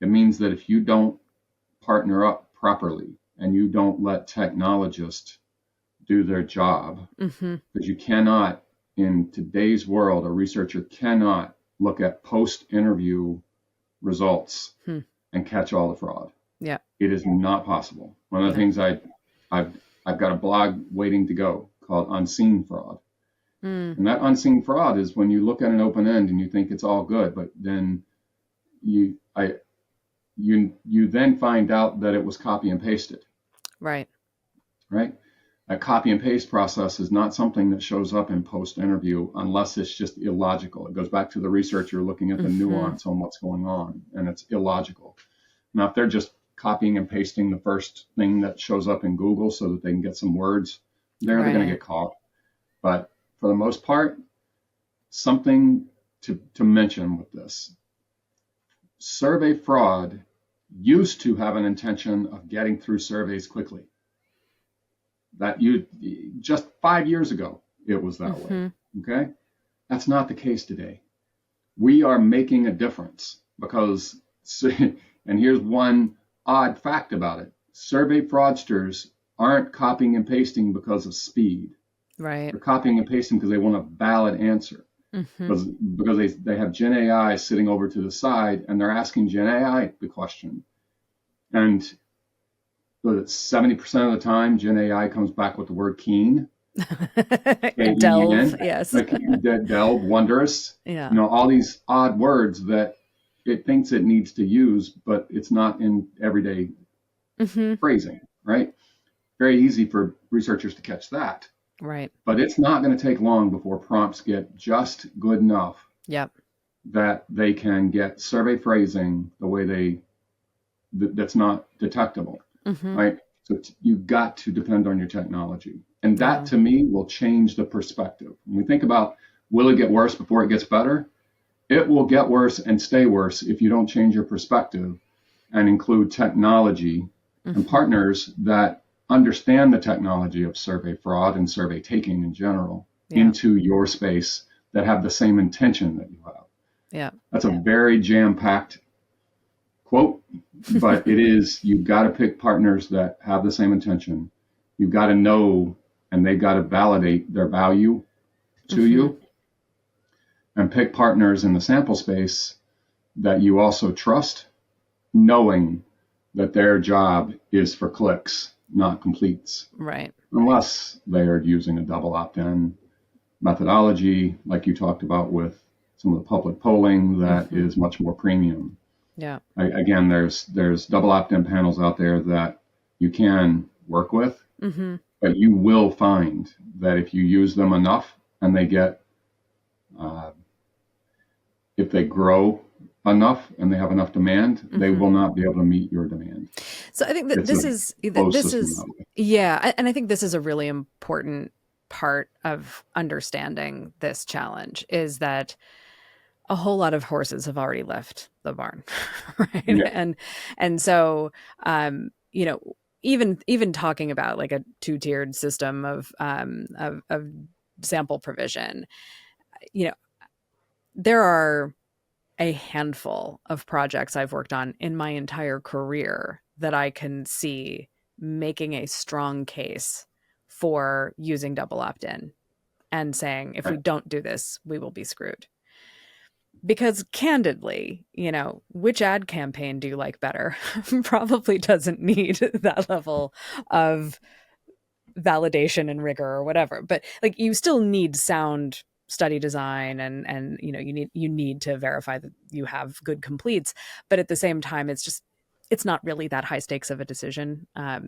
It means that if you don't partner up properly and you don't let technologists do their job, because you cannot, in today's world, a researcher cannot look at post-interview results and catch all the fraud. Yeah. It is not possible. One of the things I've got a blog waiting to go called Unseen Fraud. And that unseen fraud is when you look at an open end and you think it's all good, but then you then find out that it was copy and pasted. Right. A copy and paste process is not something that shows up in post interview unless it's just illogical. It goes back to the researcher looking at the Mm-hmm. nuance on what's going on, and it's illogical. Now, if they're just copying and pasting the first thing that shows up in Google so that they can get some words, they're going to Right. get caught. But for the most part, something to mention with this survey fraud used to have an intention of getting through surveys quickly. That you just 5 years ago, it was that way. Mm-hmm. Okay. That's not the case today. We are making a difference because, and here's one odd fact about it, survey fraudsters aren't copying and pasting because of speed. Right. They're copying and pasting because they want a valid answer. Mm-hmm. Because they have Gen AI sitting over to the side and they're asking Gen AI the question. And 70% of the time, Gen AI comes back with the word keen, Delve, K-E-E-N, yes. like delve, wondrous, Yeah. all these odd words that it thinks it needs to use, but it's not in everyday Mm-hmm. phrasing, right? Very easy for researchers to catch that. Right. But it's not going to take long before prompts get just good enough Yep. that they can get survey phrasing the way that's not detectable, Mm-hmm. right? So you've got to depend on your technology. And that Yeah. to me will change the perspective. When we think about will it get worse before it gets better? It will get worse and stay worse if you don't change your perspective and include technology and Mm-hmm. partners that understand the technology of survey fraud and survey taking in general Yeah. into your space that have the same intention that you have. Yeah. That's a very jam-packed quote, but it is, you've got to pick partners that have the same intention. You've got to know, and they've got to validate their value to Mm-hmm. you, and pick partners in the sample space that you also trust, knowing that their job is for clicks, not completes, Right. unless they are using a double opt-in methodology, like you talked about with some of the public polling that Mm-hmm. is much more premium. Yeah. Again, there's double opt-in panels out there that you can work with, Mm-hmm. but you will find that if you use them enough and they get, uh, if they grow enough and they have enough demand, they Mm-hmm. will not be able to meet your demand. So I think that It's a closed this system is that way. yeah, and I think this is a really important part of understanding this challenge is that a whole lot of horses have already left the barn, right? Yeah, And so you know, even talking about like a two-tiered system of sample provision, you know, there are a handful of projects I've worked on in my entire career that I can see making a strong case for using double opt in and saying, if we right. don't do this, we will be screwed. Because candidly, which ad campaign do you like better? Probably doesn't need that level of validation and rigor or whatever. But like you still need sound study design and you need to verify that you have good completes. But at the same time, it's not really that high stakes of a decision. I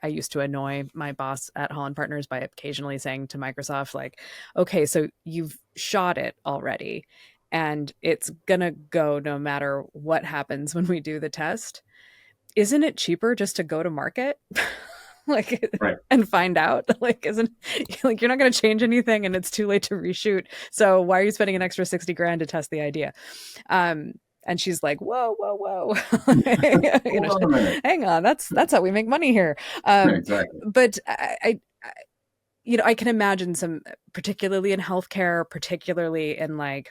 used to annoy my boss at Holland Partners by occasionally saying to Microsoft, like, okay, so you've shot it already and it's gonna go no matter what happens when we do the test. Isn't it cheaper just to go to market? Like Right. and find out, like, isn't like you're not going to change anything and it's too late to reshoot, so why are you spending an extra 60 grand to test the idea? And she's like, whoa, whoa, whoa. Hold on a minute. Hang on, that's how we make money here. Exactly. But I can imagine some, particularly in healthcare, particularly in like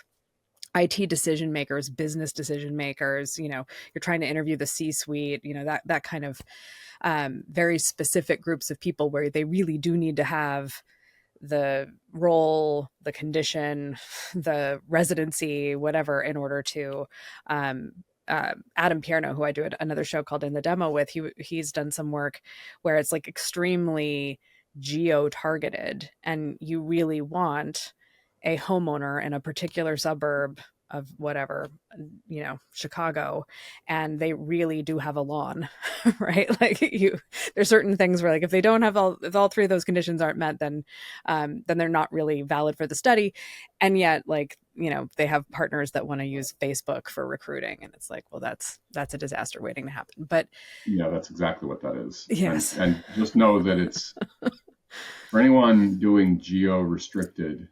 IT decision makers, business decision makers, you're trying to interview the C-suite, that kind of very specific groups of people where they really do need to have the role, the condition, the residency, whatever, in order to Adam Pierno, who I do another show called In the Demo with, he's done some work where it's like extremely geo targeted and you really want a homeowner in a particular suburb whatever, Chicago, and they really do have a lawn, right? Like there's certain things where like if they don't have if all three of those conditions aren't met, then they're not really valid for the study. And yet, like, they have partners that want to use Facebook for recruiting, and it's like, well, that's a disaster waiting to happen. But yeah, that's exactly what that is. yes. And just know that it's for anyone doing geo-restricted,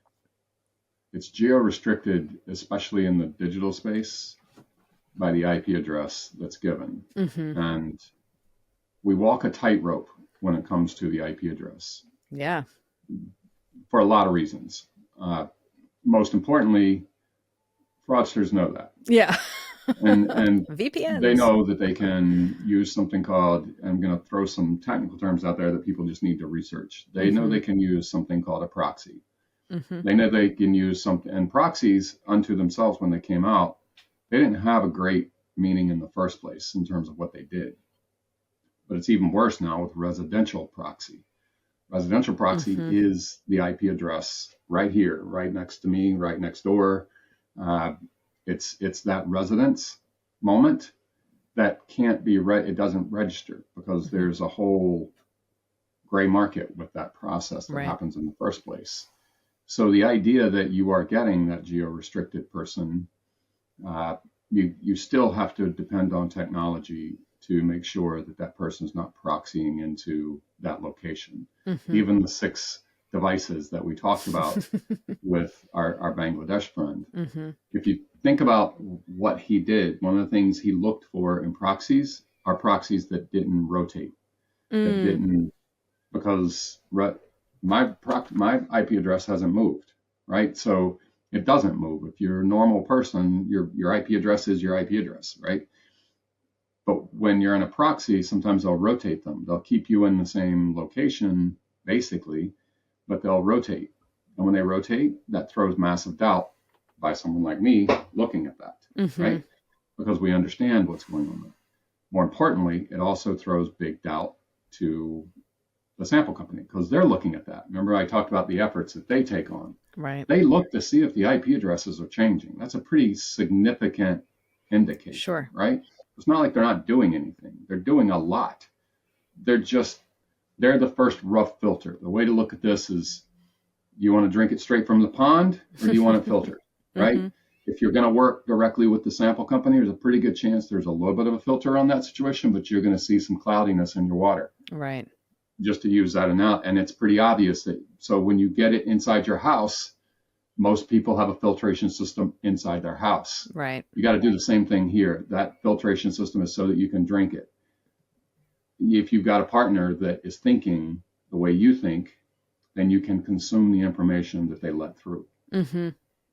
it's geo-restricted, especially in the digital space, by the IP address that's given. Mm-hmm. And we walk a tightrope when it comes to the IP address. Yeah. For a lot of reasons. Most importantly, fraudsters know that. Yeah. And VPNs. They know that they can use something called, I'm going to throw some technical terms out there that people just need to research. They know they can use something called a proxy. They know they can use something, and proxies unto themselves, when they came out, they didn't have a great meaning in the first place in terms of what they did. But it's even worse now with residential proxy. Residential proxy is the IP address right here, right next to me, right next door. It's that residence moment that can't be it doesn't register because there's a whole gray market with that process that happens in the first place. So the idea that you are getting that geo-restricted person, you still have to depend on technology to make sure that that person is not proxying into that location. Even the 6 devices that we talked about with our Bangladesh friend. If you think about what he did, one of the things he looked for in proxies are proxies that didn't rotate, that didn't, because my IP address hasn't moved, right? So it doesn't move. If you're a normal person, your IP address is your IP address, right? But when you're in a proxy, sometimes they'll rotate them. They'll keep you in the same location, basically, but they'll rotate. And when they rotate, that throws massive doubt by someone like me looking at that, right? Because we understand what's going on there. More importantly, it also throws big doubt to the sample company because they're looking at that. Remember, I talked about the efforts that they take on. Right. They look to see if the IP addresses are changing. That's a pretty significant indicator. Sure. Right? It's not like they're not doing anything. They're doing a lot. They're the first rough filter. The way to look at this is, do you want to drink it straight from the pond or do you want it filtered? Right? If you're going to work directly with the sample company, there's a pretty good chance there's a little bit of a filter on that situation, but you're going to see some cloudiness in your water. Right. Just to use that out. And it's pretty obvious that, so when you get it inside your house, most people have a filtration system inside their house. Right. You got to do the same thing here. That filtration system is so that you can drink it. If you've got a partner that is thinking the way you think, then you can consume the information that they let through.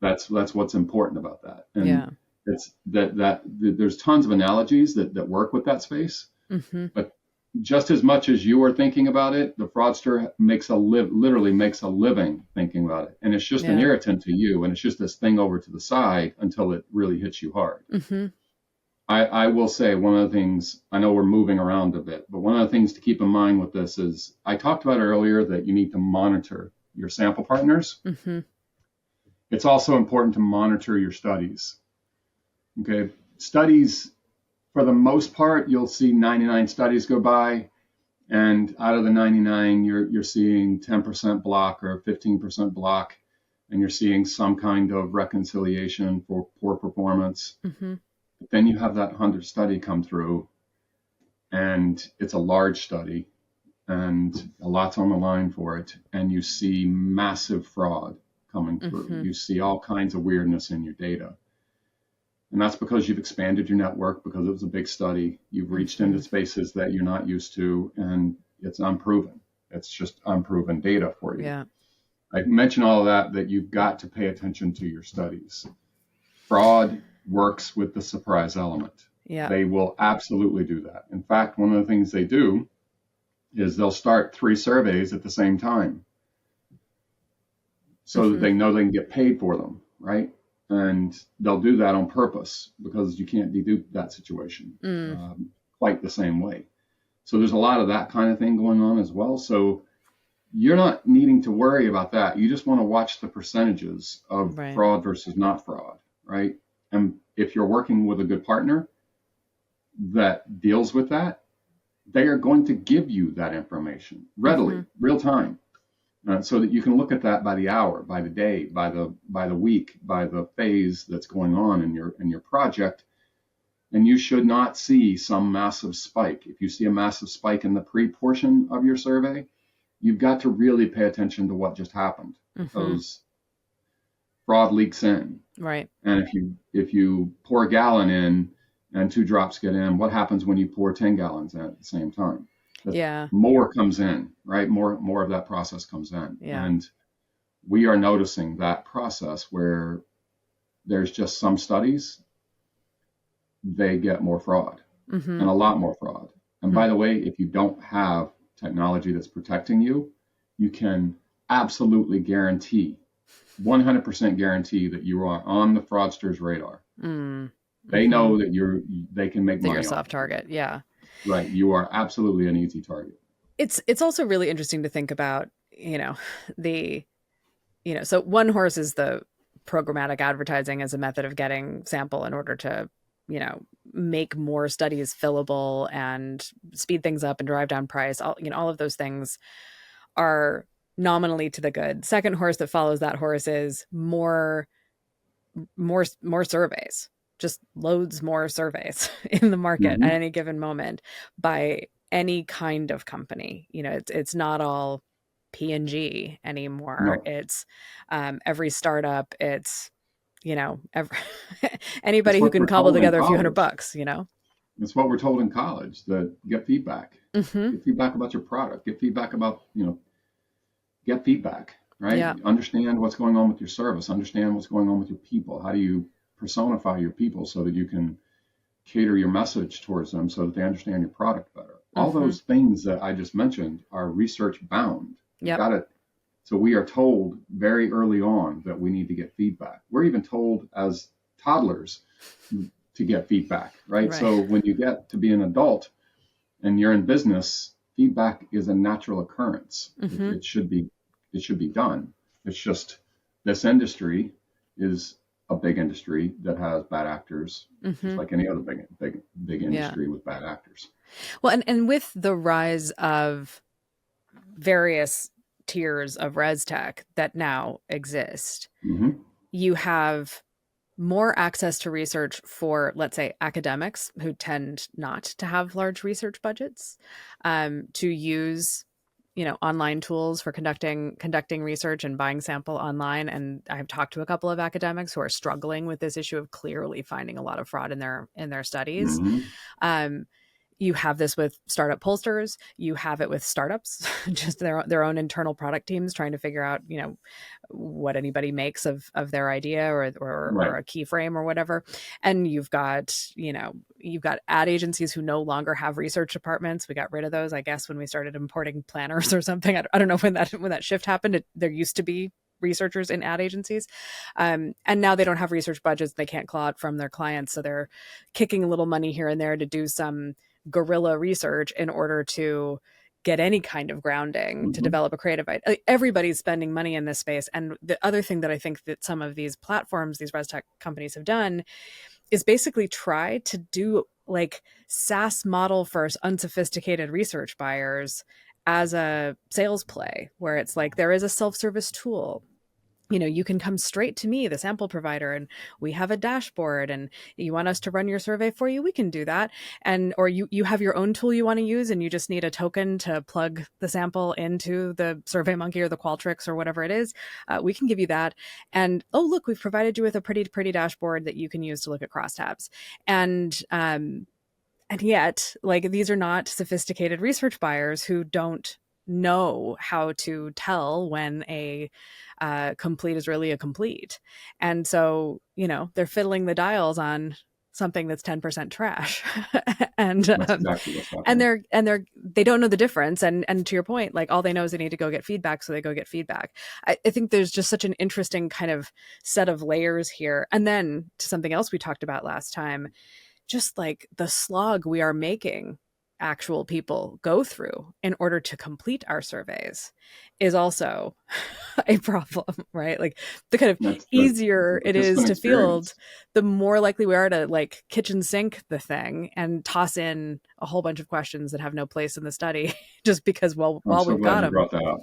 That's what's important about that. And it's that there's tons of analogies that work with that space. But just as much as you are thinking about it, the fraudster literally makes a living thinking about it. And it's just an irritant to you. And it's just this thing over to the side until it really hits you hard. I will say one of the things, I know we're moving around a bit, but one of the things to keep in mind with this is, I talked about earlier that you need to monitor your sample partners. It's also important to monitor your studies. Okay. Studies, for the most part, you'll see 99 studies go by, and out of the 99, you're seeing 10% block or 15% block, and you're seeing some kind of reconciliation for poor performance. But then you have that 100 study come through, and it's a large study, and a lot's on the line for it, and you see massive fraud coming through. You see all kinds of weirdness in your data. And that's because you've expanded your network, because it was a big study. You've reached into spaces that you're not used to, and it's unproven. It's just unproven data for you. Yeah. I mentioned all of that you've got to pay attention to your studies. Fraud works with the surprise element. Yeah. They will absolutely do that. In fact, one of the things they do is they'll start 3 surveys at the same time so that they know they can get paid for them, right? And they'll do that on purpose because you can't dedupe that situation quite the same way. So there's a lot of that kind of thing going on as well. So you're not needing to worry about that. You just want to watch the percentages of fraud versus not fraud, right? And if you're working with a good partner that deals with that, they are going to give you that information readily, Mm-hmm. real time, so that you can look at that by the hour, by the day, by the week, by the phase that's going on in your project. And you should not see some massive spike. If you see a massive spike in the pre-portion of your survey, you've got to really pay attention to what just happened, Mm-hmm. because fraud leaks in. Right. And if you pour a gallon in and 2 drops get in, what happens when you pour 10 gallons in at the same time? Yeah. More comes in, right? More of that process comes in. Yeah. And we are noticing that process where there's just some studies, they get more fraud, Mm-hmm. and a lot more fraud. And by the way, if you don't have technology that's protecting you, you can absolutely guarantee, 100% guarantee, that you are on the fraudster's radar. Mm-hmm. They know that they can make That you're a money off soft of you. target. Yeah. Right. You are absolutely an easy target. It's also really interesting to think about, the so one horse is the programmatic advertising as a method of getting sample in order to, you know, make more studies fillable and speed things up and drive down price. All of those things are nominally to the good. Second horse that follows that horse is more surveys, just loads more surveys in the market at Mm-hmm. any given moment by any kind of company. It's not all P&G anymore. No, It's every startup. It's every, it's anybody who what can we're cobble told in together a few hundred college. bucks. It's what we're told in college, that get feedback. Mm-hmm. Get feedback about your product. Get feedback about, get feedback, right? Yeah. Understand what's going on with your service. Understand what's going on with your people. How do you personify your people so that you can cater your message towards them so that they understand your product better? All Mm-hmm. those things that I just mentioned are research bound. You've Yep. got it. So we are told very early on that we need to get feedback. We're even told as toddlers to get feedback, right? Right. So when you get to be an adult and you're in business, feedback is a natural occurrence. Mm-hmm. It should be done. It's just, this industry is a big industry that has bad actors, just Mm-hmm. like any other big Yeah. industry with bad actors. Well, and with the rise of various tiers of res tech that now exist, Mm-hmm. you have more access to research for, let's say, academics who tend not to have large research budgets, to use online tools for conducting research and buying sample online. And I've talked to a couple of academics who are struggling with this issue of clearly finding a lot of fraud in their studies. Mm-hmm. um, you have this with startup pollsters. You have it with startups, just their own internal product teams trying to figure out, what anybody makes of their idea or Right. a keyframe or whatever. And you've got ad agencies who no longer have research departments. We got rid of those, I guess, when we started importing planners or something. I don't know when that shift happened. There used to be researchers in ad agencies, and now they don't have research budgets. They can't claw it from their clients, so they're kicking a little money here and there to do some guerrilla research in order to get any kind of grounding to Mm-hmm. develop a creative idea. Everybody's spending money in this space. And the other thing that I think that some of these platforms, these res tech companies have done is basically try to do like SaaS model for unsophisticated research buyers as a sales play, where it's like there is a self-service tool. You can come straight to me, the sample provider, and we have a dashboard, and you want us to run your survey for you, we can do that. And or you have your own tool you want to use and you just need a token to plug the sample into the SurveyMonkey or the Qualtrics or whatever it is, we can give you that. And oh, look, we've provided you with a pretty dashboard that you can use to look at crosstabs. And yet, like, these are not sophisticated research buyers who don't know how to tell when a complete is really a complete. And so, they're fiddling the dials on something that's 10% trash. and That's exactly what's and happening. they don't know the difference. And to your point, like, all they know is they need to go get feedback, so they go get feedback. I think there's just such an interesting kind of set of layers here. And then to something else we talked about last time, just like the slog we are making actual people go through in order to complete our surveys is also a problem, right? Like the kind of That's a easier it is participant to field, experience. the more likely we are to like kitchen sink the thing and toss in a whole bunch of questions that have no place in the study just because, well, I'm while so we've glad got you them. brought that up.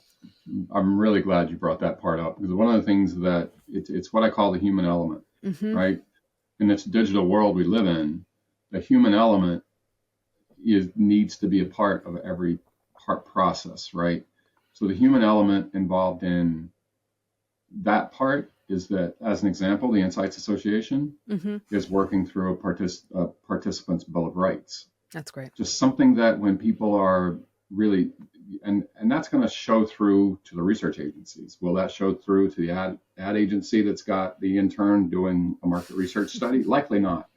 I'm really glad you brought that part up, because one of the things that it's what I call the human element, Mm-hmm. right? In this digital world we live in, the human element needs to be a part of every part process, right? So the human element involved in that part is that, as an example, the Insights Association Mm-hmm. is working through a participant's Bill of Rights. That's great. Just something that when people are really, and that's going to show through to the research agencies. Will that show through to the ad agency that's got the intern doing a market research study? Likely not.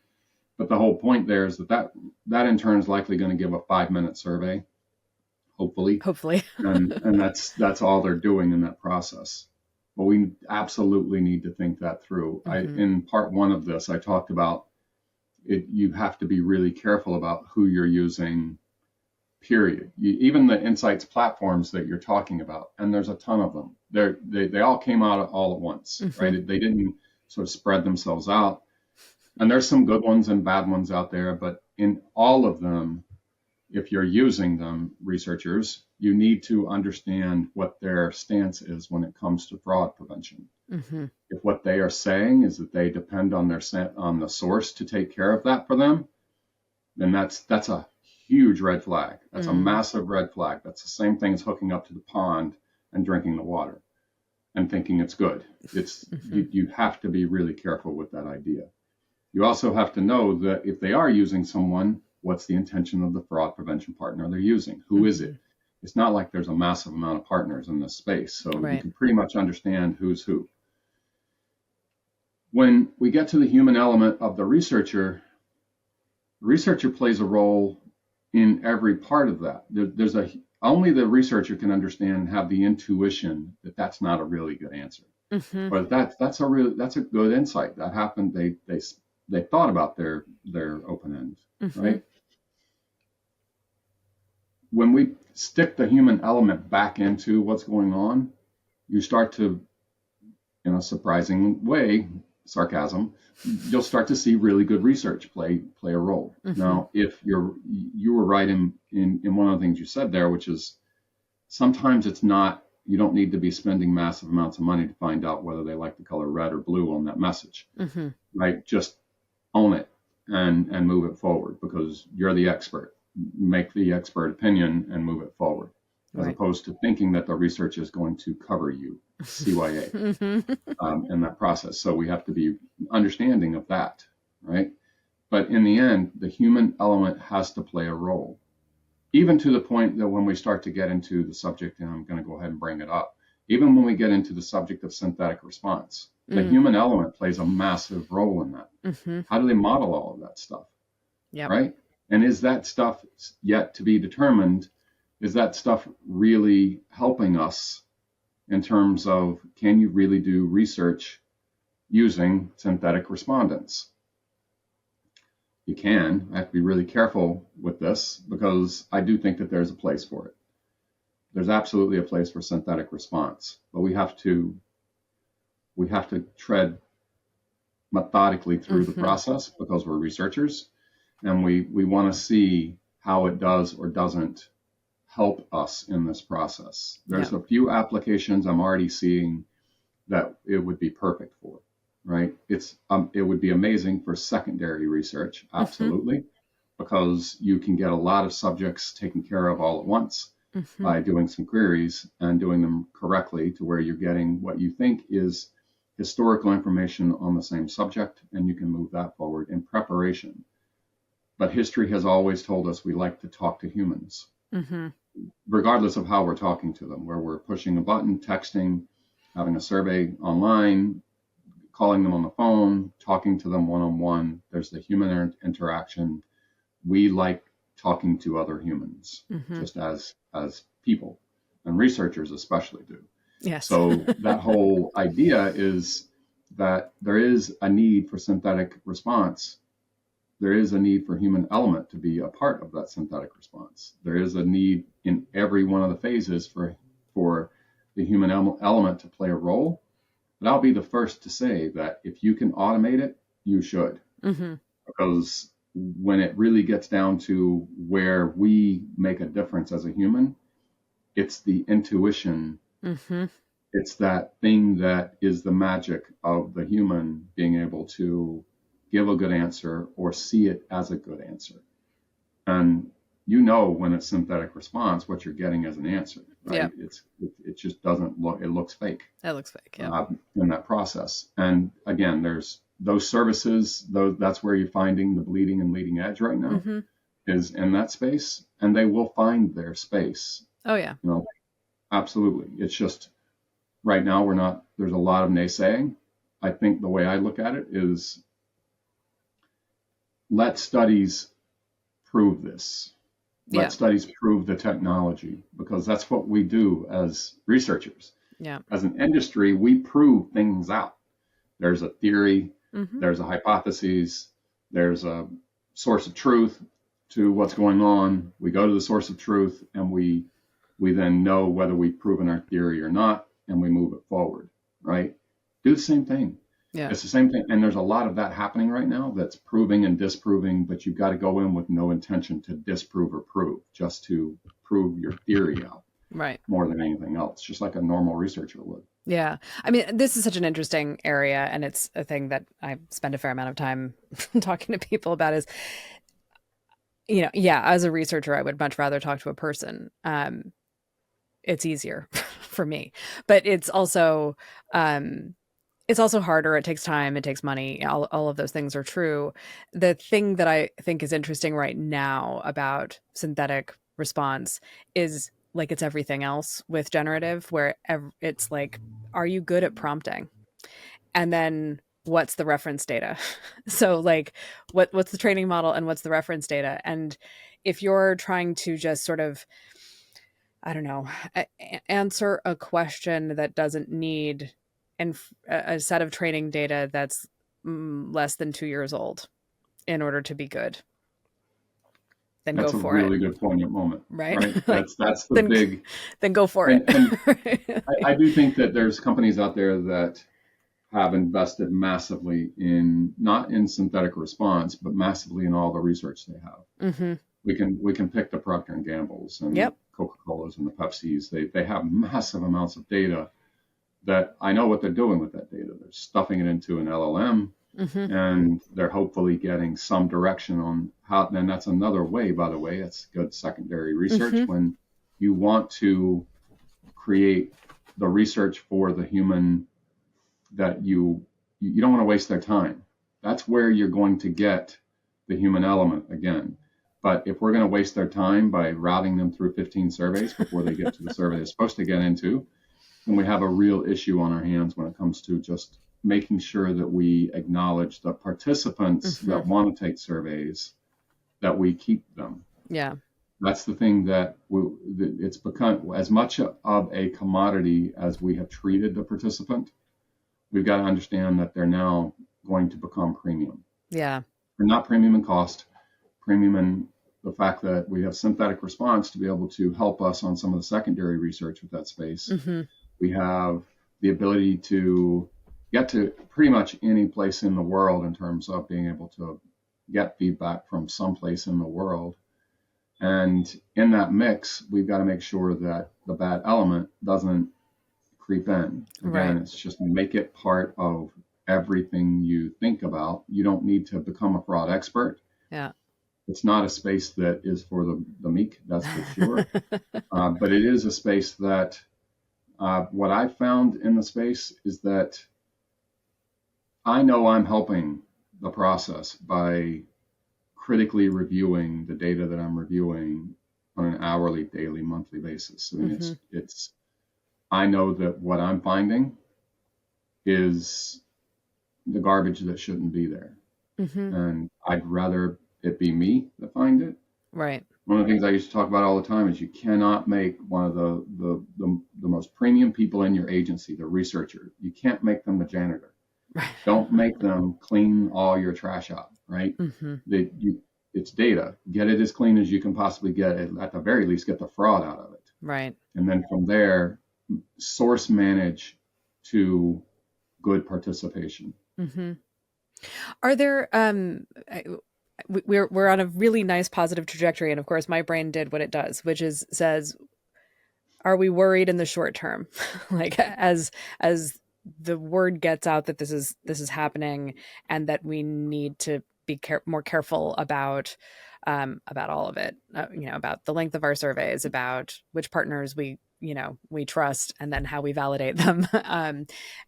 But the whole point there is that intern is likely going to give a 5-minute survey, hopefully, Hopefully. and that's all they're doing in that process. But we absolutely need to think that through. Mm-hmm. In part one of this, I talked about it. You have to be really careful about who you're using. Period. Even the insights platforms that you're talking about, and there's a ton of them. They all came out all at once, Mm-hmm. right? They didn't sort of spread themselves out. And there's some good ones and bad ones out there, but in all of them, if you're using them, researchers, you need to understand what their stance is when it comes to fraud prevention. Mm-hmm. If what they are saying is that they depend on the source to take care of that for them, then that's a huge red flag. That's a massive red flag. That's the same thing as hooking up to the pond and drinking the water and thinking it's good. You have to be really careful with that idea. You also have to know that if they are using someone, what's the intention of the fraud prevention partner they're using? Who is it? It's not like there's a massive amount of partners in this space, so you can pretty much understand who's who. When we get to the human element of the researcher plays a role in every part of that. Only the researcher can understand and have the intuition that that's not a really good answer. Mm-hmm. But that's a good insight that happened. They thought about their open end, right? When we stick the human element back into what's going on, you start to, in a surprising way, sarcasm, you'll start to see really good research play a role. Now, if you were right in one of the things you said there, which is sometimes it's not, you don't need to be spending massive amounts of money to find out whether they like the color red or blue on that message, right? Just own it and move it forward, because you're the expert. Make the expert opinion and move it forward, as opposed to thinking that the research is going to cover you, CYA, in that process. So we have to be understanding of that, right? But in the end, the human element has to play a role, even to the point that when we start to get into the subject, and I'm going to go ahead and bring it up, even when we get into the subject of synthetic response, the human element plays a massive role in that. How do they model all of that stuff? Right? And is that stuff yet to be determined? Is that stuff really helping us in terms of, can you really do research using synthetic respondents? You can. I have to be really careful with this, because I do think that there's a place for it. There's absolutely a place for synthetic response, but we have to tread methodically through the process, because we're researchers, and we want to see how it does or doesn't help us in this process. There's a few applications I'm already seeing that it would be perfect for, right? It would be amazing for secondary research, absolutely, because you can get a lot of subjects taken care of all at once by doing some queries and doing them correctly, to where you're getting what you think is historical information on the same subject, and you can move that forward in preparation. But history has always told us we like to talk to humans, regardless of how we're talking to them, where we're pushing a button, texting, having a survey online, calling them on the phone, talking to them one-on-one. There's the human interaction. We like talking to other humans, just as people, and researchers especially do. Yes. So that whole idea is that there is a need for synthetic response there is a need for human element to be a part of that synthetic response. There is a need in every one of the phases for the human element to play a role. But I'll be the first to say that if you can automate it, you should. Mm-hmm. Because when it really gets down to where we make a difference as a human, it's the intuition. Mm-hmm. It's that thing that is the magic of the human being able to give a good answer or see it as a good answer. And you know when it's synthetic response, what you're getting as an answer, right? Yeah. It just doesn't look, it looks fake. That looks fake, yeah. In that process. And again, there's those services, that's where you're finding the bleeding and leading edge right now, Mm-hmm. is in that space, and they will find their space. Oh, yeah. You know, absolutely. It's just right now there's a lot of naysaying. I think the way I look at it is let studies prove this. Let studies prove the technology, because that's what we do as researchers. Yeah. As an industry, we prove things out. There's a theory, Mm-hmm. there's a hypothesis, there's a source of truth to what's going on. We go to the source of truth, and we then know whether we've proven our theory or not, and we move it forward, right? Do the same thing. Yeah. It's the same thing. And there's a lot of that happening right now that's proving and disproving, but you've got to go in with no intention to disprove or prove, just to prove your theory out. Right. More than anything else, just like a normal researcher would. Yeah. I mean, this is such an interesting area, and it's a thing that I spend a fair amount of time talking to people about is, as a researcher, I would much rather talk to a person. It's easier for me, but it's also harder. It takes time. It takes money. All of those things are true. The thing that I think is interesting right now about synthetic response is like it's everything else with generative, where it's like, are you good at prompting? And then what's the reference data? So like what's the training model and what's the reference data? And if you're trying to just sort of, I don't know, answer a question that doesn't need a set of training data that's less than 2 years old in order to be good, then that's go for it. That's a really good poignant moment, right? Like, that's the big. Then go for it. And I do think that there's companies out there that have invested massively not in synthetic response, but massively in all the research they have. Mm-hmm. We can pick the Procter and Gambles and Coca-Colas and the Pepsis. They have massive amounts of data that I know what they're doing with that data. They're stuffing it into an LLM, Mm-hmm. and they're hopefully getting some direction on how. And that's another way, by the way, it's good secondary research. Mm-hmm. When you want to create the research for the human, that you don't want to waste their time. That's where you're going to get the human element again. But if we're going to waste their time by routing them through 15 surveys before they get to the survey they're supposed to get into, then we have a real issue on our hands when it comes to just making sure that we acknowledge the participants Mm-hmm. that want to take surveys, that we keep them. Yeah. That's the thing that it's become as much of a commodity as we have treated the participant. We've got to understand that they're now going to become premium. Yeah. They're not premium in cost, premium in the fact that we have synthetic response to be able to help us on some of the secondary research with that space. Mm-hmm. We have the ability to get to pretty much any place in the world in terms of being able to get feedback from someplace in the world. And in that mix, we've got to make sure that the bad element doesn't creep in. Again, Right. It's just make it part of everything you think about. You don't need to become a fraud expert. Yeah. It's not a space that is for the meek, that's for sure. But it is a space that what I've found in the space is that I know I'm helping the process by critically reviewing the data that I'm reviewing on an hourly, daily, monthly basis. I mean, Mm-hmm. I know that what I'm finding is the garbage that shouldn't be there. Mm-hmm. And I'd rather it be me that find it. Right. One of the things I used to talk about all the time is you cannot make one of the most premium people in your agency, the researcher, you can't make them the janitor. Don't make them clean all your trash out, right? Mm-hmm. It's data. Get it as clean as you can possibly get it. At the very least, get the fraud out of it. Right. And then from there, source manage to good participation. Mm-hmm. Are there we're on a really nice positive trajectory, and of course my brain did what it does, which is says, are we worried in the short term? Like as the word gets out that this is happening and that we need to be more careful about all of it, about the length of our surveys, about which partners we trust, and then how we validate them,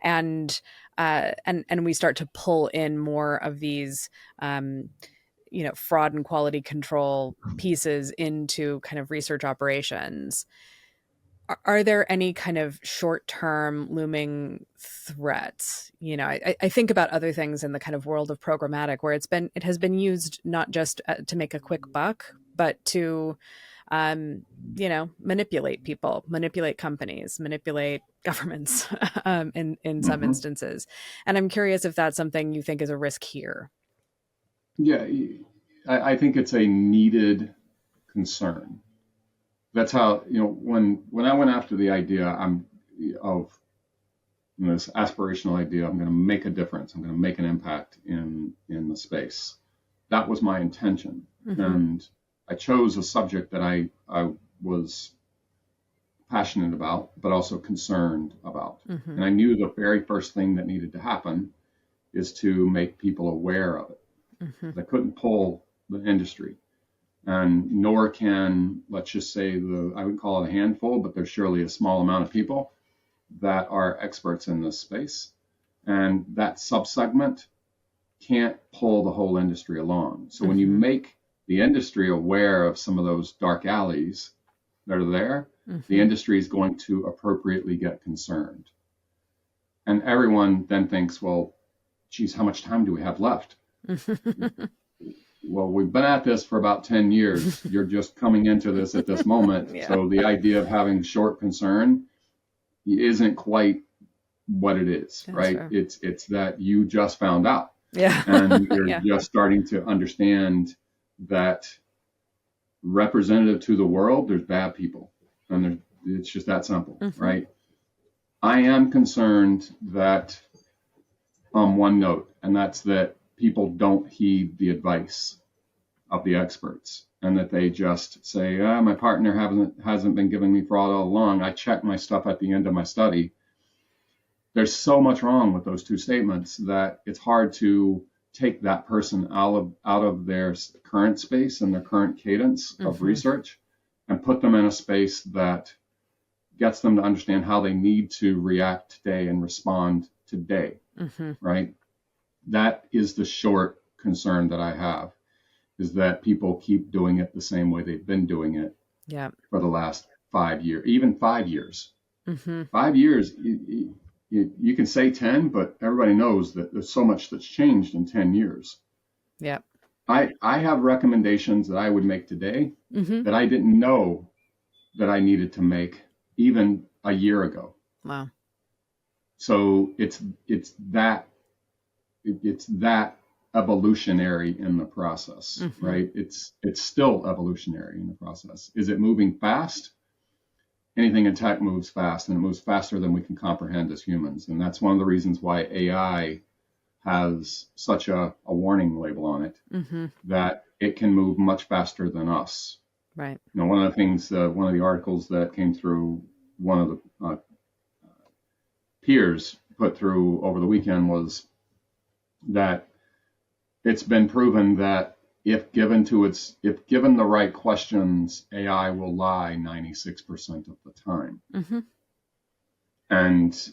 and and we start to pull in more of these fraud and quality control pieces into kind of research operations. Are there any kind of short-term looming threats? I think about other things in the kind of world of programmatic where it has been used not just to make a quick buck, but to, manipulate people, manipulate companies, manipulate governments, in some Mm-hmm. instances. And I'm curious if that's something you think is a risk here. Yeah, I think it's a needed concern. That's how, when I went after the idea of this aspirational idea, I'm going to make a difference, I'm going to make an impact in the space. That was my intention. Mm-hmm. And I chose a subject that I was passionate about, but also concerned about. Mm-hmm. And I knew the very first thing that needed to happen is to make people aware of it. Mm-hmm. I couldn't pull the industry, and nor can, let's just say, I would call it a handful, but there's surely a small amount of people that are experts in this space. And that subsegment can't pull the whole industry along. So when you make the industry aware of some of those dark alleys that are there, the industry is going to appropriately get concerned. And everyone then thinks, well, geez, how much time do we have left? Well, we've been at this for about 10 years. You're just coming into this at this moment. Yeah. So the idea of having short concern isn't quite what it is, That's right? fair. It's that you just found out. Yeah. And you're Yeah. just starting to understand that representative to the world, there's bad people. And it's just that simple, right? I am concerned that on one note, and that's that people don't heed the advice of the experts, and that they just say, my partner hasn't been giving me fraud all along. I check my stuff at the end of my study. There's so much wrong with those two statements that it's hard to take that person out of their current space and their current cadence of research and put them in a space that gets them to understand how they need to react today and respond today, right? That is the short concern that I have, is that people keep doing it the same way they've been doing it for the last 5 years, even 5 years. 5 years, you can say 10, but everybody knows that there's so much that's changed in 10 years. Yeah. I have recommendations that I would make today that I didn't know that I needed to make even a year ago. Wow. So it's that evolutionary in the process, right? It's still evolutionary in the process. Is it moving fast? Anything in tech moves fast, and it moves faster than we can comprehend as humans. And that's one of the reasons why AI has such a warning label on it, that it can move much faster than us. Right. One of the things, one of the articles that came through, one of the peers put through over the weekend was that it's been proven that if given the right questions, AI will lie 96% of the time. And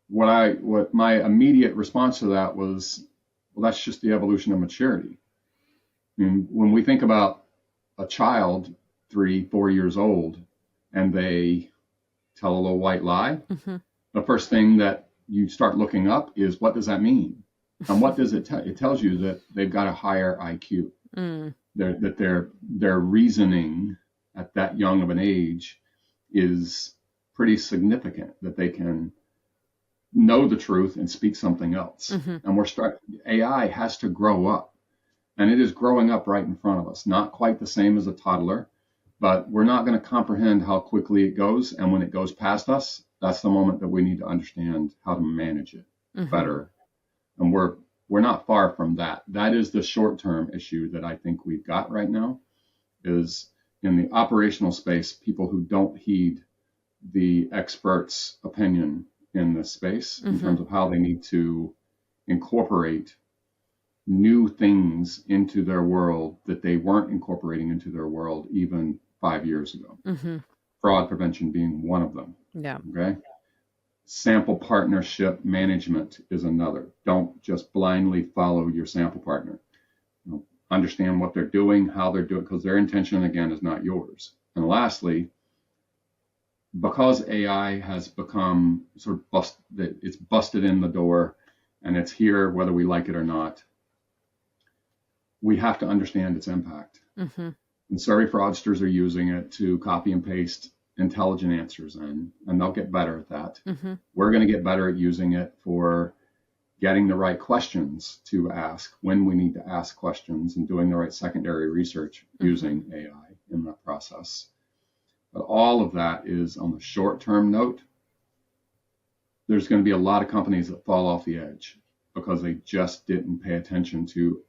what my immediate response to that was, well, that's just the evolution of maturity. I mean, when we think about a child, 3-4 years old, and they tell a little white lie, the first thing that you start looking up is, what does that mean? And what does it tell? It tells you that they've got a higher IQ, that their reasoning at that young of an age is pretty significant, that they can know the truth and speak something else. Mm-hmm. And AI has to grow up, and it is growing up right in front of us. Not quite the same as a toddler, but we're not going to comprehend how quickly it goes. And when it goes past us, that's the moment that we need to understand how to manage it better. And we're not far from that. That is the short-term issue that I think we've got right now, is in the operational space, people who don't heed the experts' opinion in this space in terms of how they need to incorporate new things into their world that they weren't incorporating into their world even 5 years ago. Fraud prevention being one of them. Yeah. Okay. Sample partnership management is another. Don't just blindly follow your sample partner. Understand what they're doing, how they're doing, because their intention, again, is not yours. And lastly, because AI has become sort of it's busted in the door and it's here whether we like it or not, we have to understand its impact. And survey fraudsters are using it to copy and paste intelligent answers in, and they'll get better at that. We're going to get better at using it for getting the right questions to ask when we need to ask questions and doing the right secondary research using AI in that process. But all of that is on the short-term note. There's going to be a lot of companies that fall off the edge because they just didn't pay attention to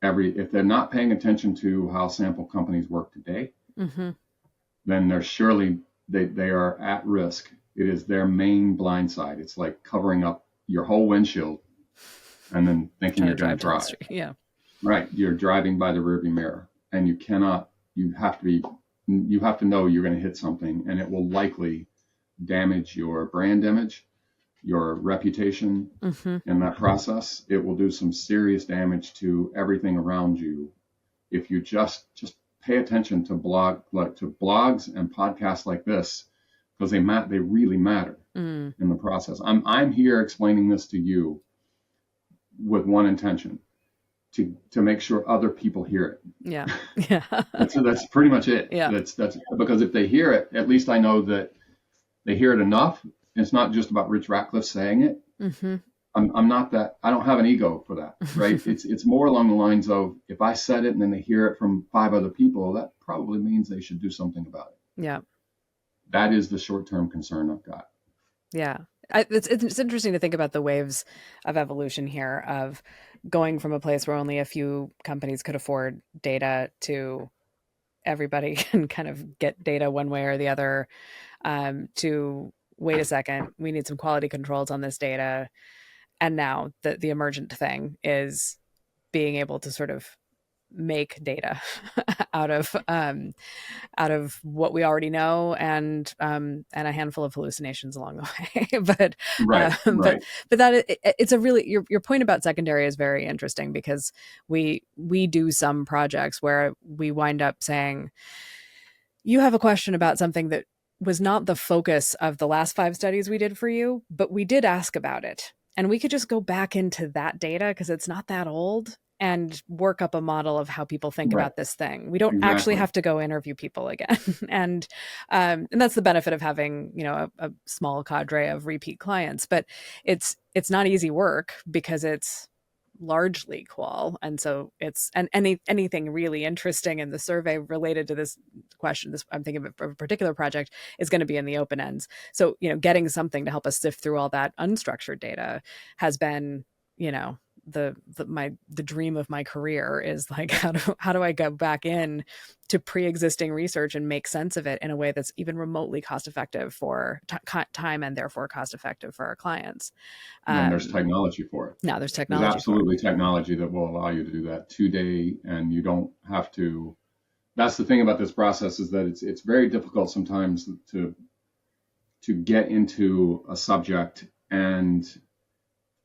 if they're not paying attention to how sample companies work today, then they're surely, they are at risk. It is their main blind side. It's like covering up your whole windshield and then thinking you're going to drive. Yeah. Right. You're driving by the rearview mirror, and you have to know you're going to hit something, and it will likely damage your brand image, your reputation in that process. It will do some serious damage to everything around you if you just pay attention to blogs and podcasts like this, because they really matter in the process. I'm here explaining this to you with one intention, to make sure other people hear it. Yeah. That's pretty much it. Yeah. That's because if they hear it, at least I know that they hear it enough. It's not just about Rich Ratcliff saying it. I'm not that. I don't have an ego for that, right? It's more along the lines of, if I said it and then they hear it from 5 other people, that probably means they should do something about it. Yeah. That is the short-term concern I've got. Yeah. It's interesting to think about the waves of evolution here, of going from a place where only a few companies could afford data to everybody can kind of get data one way or the other, to wait a second, we need some quality controls on this data. And now the emergent thing is being able to sort of make data out of what we already know, and a handful of hallucinations along the way. But but that it's a really, your point about secondary is very interesting, because we do some projects where we wind up saying, you have a question about something that was not the focus of the last 5 studies we did for you, but we did ask about it. And we could just go back into that data, because it's not that old, and work up a model of how people think about this thing. We don't actually have to go interview people again. And that's the benefit of having, a small cadre of repeat clients. But it's not easy work, because it's largely qual. And so anything really interesting in the survey related to this question, I'm thinking of a particular project, is going to be in the open ends. So, getting something to help us sift through all that unstructured data has been, the dream of my career, is like, how do I go back in to pre-existing research and make sense of it in a way that's even remotely cost effective for time, and therefore cost effective for our clients. And there's technology for it. Now there's technology. There's absolutely technology that will allow you to do that today, and you don't have to. That's the thing about this process, is that it's very difficult sometimes to get into a subject and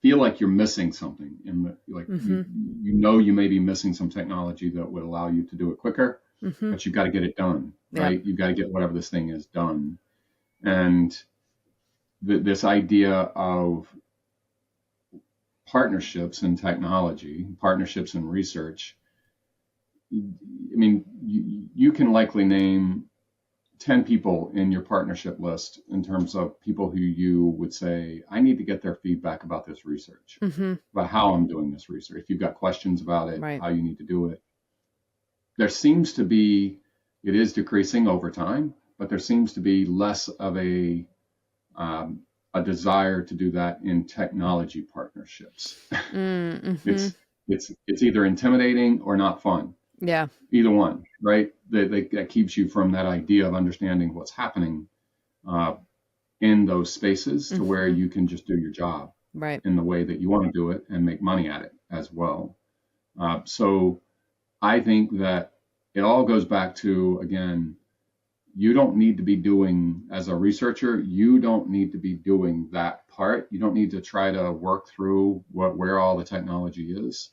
feel like you're missing something you may be missing some technology that would allow you to do it quicker, but you've got to get it done, right? You've got to get whatever this thing is done. And this idea of partnerships in technology, partnerships in research, I mean, you can likely name 10 people in your partnership list in terms of people who you would say, I need to get their feedback about this research, about how I'm doing this research. If you've got questions about it, Right. how you need to do it. There seems to be, it is decreasing over time, but there seems to be less of a desire to do that in technology partnerships. Mm-hmm. It's either intimidating or not fun. Yeah. Either one, right? That keeps you from that idea of understanding what's happening in those spaces to where you can just do your job Right. in the way that you want to do it and make money at it as well. So I think that it all goes back to, again, you don't need to be doing, as a researcher, you don't need to be doing that part. You don't need to try to work through where all the technology is.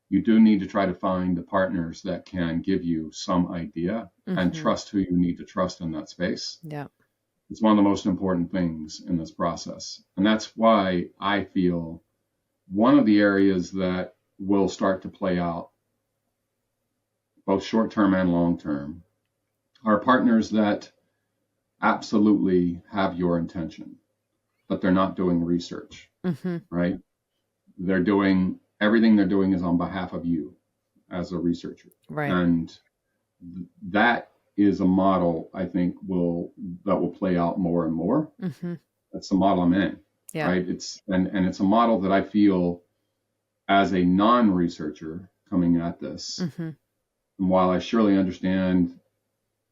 You do need to try to find the partners that can give you some idea and trust who you need to trust in that space. Yeah. It's one of the most important things in this process. And that's why I feel one of the areas that will start to play out, both short term and long term, are partners that absolutely have your intention, but they're not doing research, right? They're doing everything they're doing is on behalf of you as a researcher. Right. And that is a model I think that will play out more and more. That's the model I'm in, right? It's it's a model that I feel as a non-researcher coming at this. And while I surely understand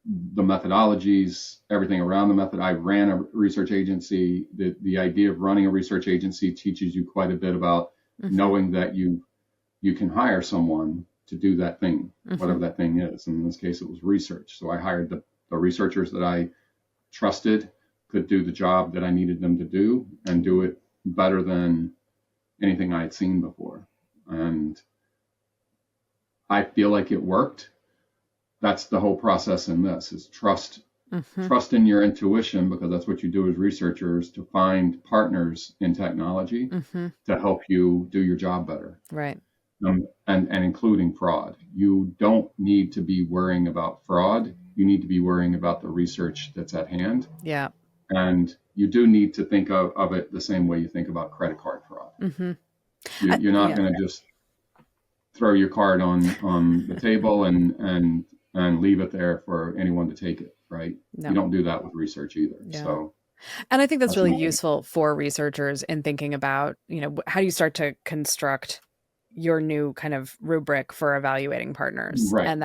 the methodologies, everything around the method, I ran a research agency. The idea of running a research agency teaches you quite a bit about knowing that you can hire someone to do that thing, whatever that thing is. And in this case, it was research. So I hired the researchers that I trusted could do the job that I needed them to do and do it better than anything I had seen before. And I feel like it worked. That's the whole process in this, is trust in your intuition, because that's what you do as researchers, to find partners in technology to help you do your job better. Right. And including fraud. You don't need to be worrying about fraud. You need to be worrying about the research that's at hand. Yeah. And you do need to think of it the same way you think about credit card fraud. You're not going to just throw your card on the table and leave it there for anyone to take it, right? No. You don't do that with research either. Yeah. So, and I think that's really useful for researchers in thinking about, how do you start to construct your new kind of rubric for evaluating partners. Right. And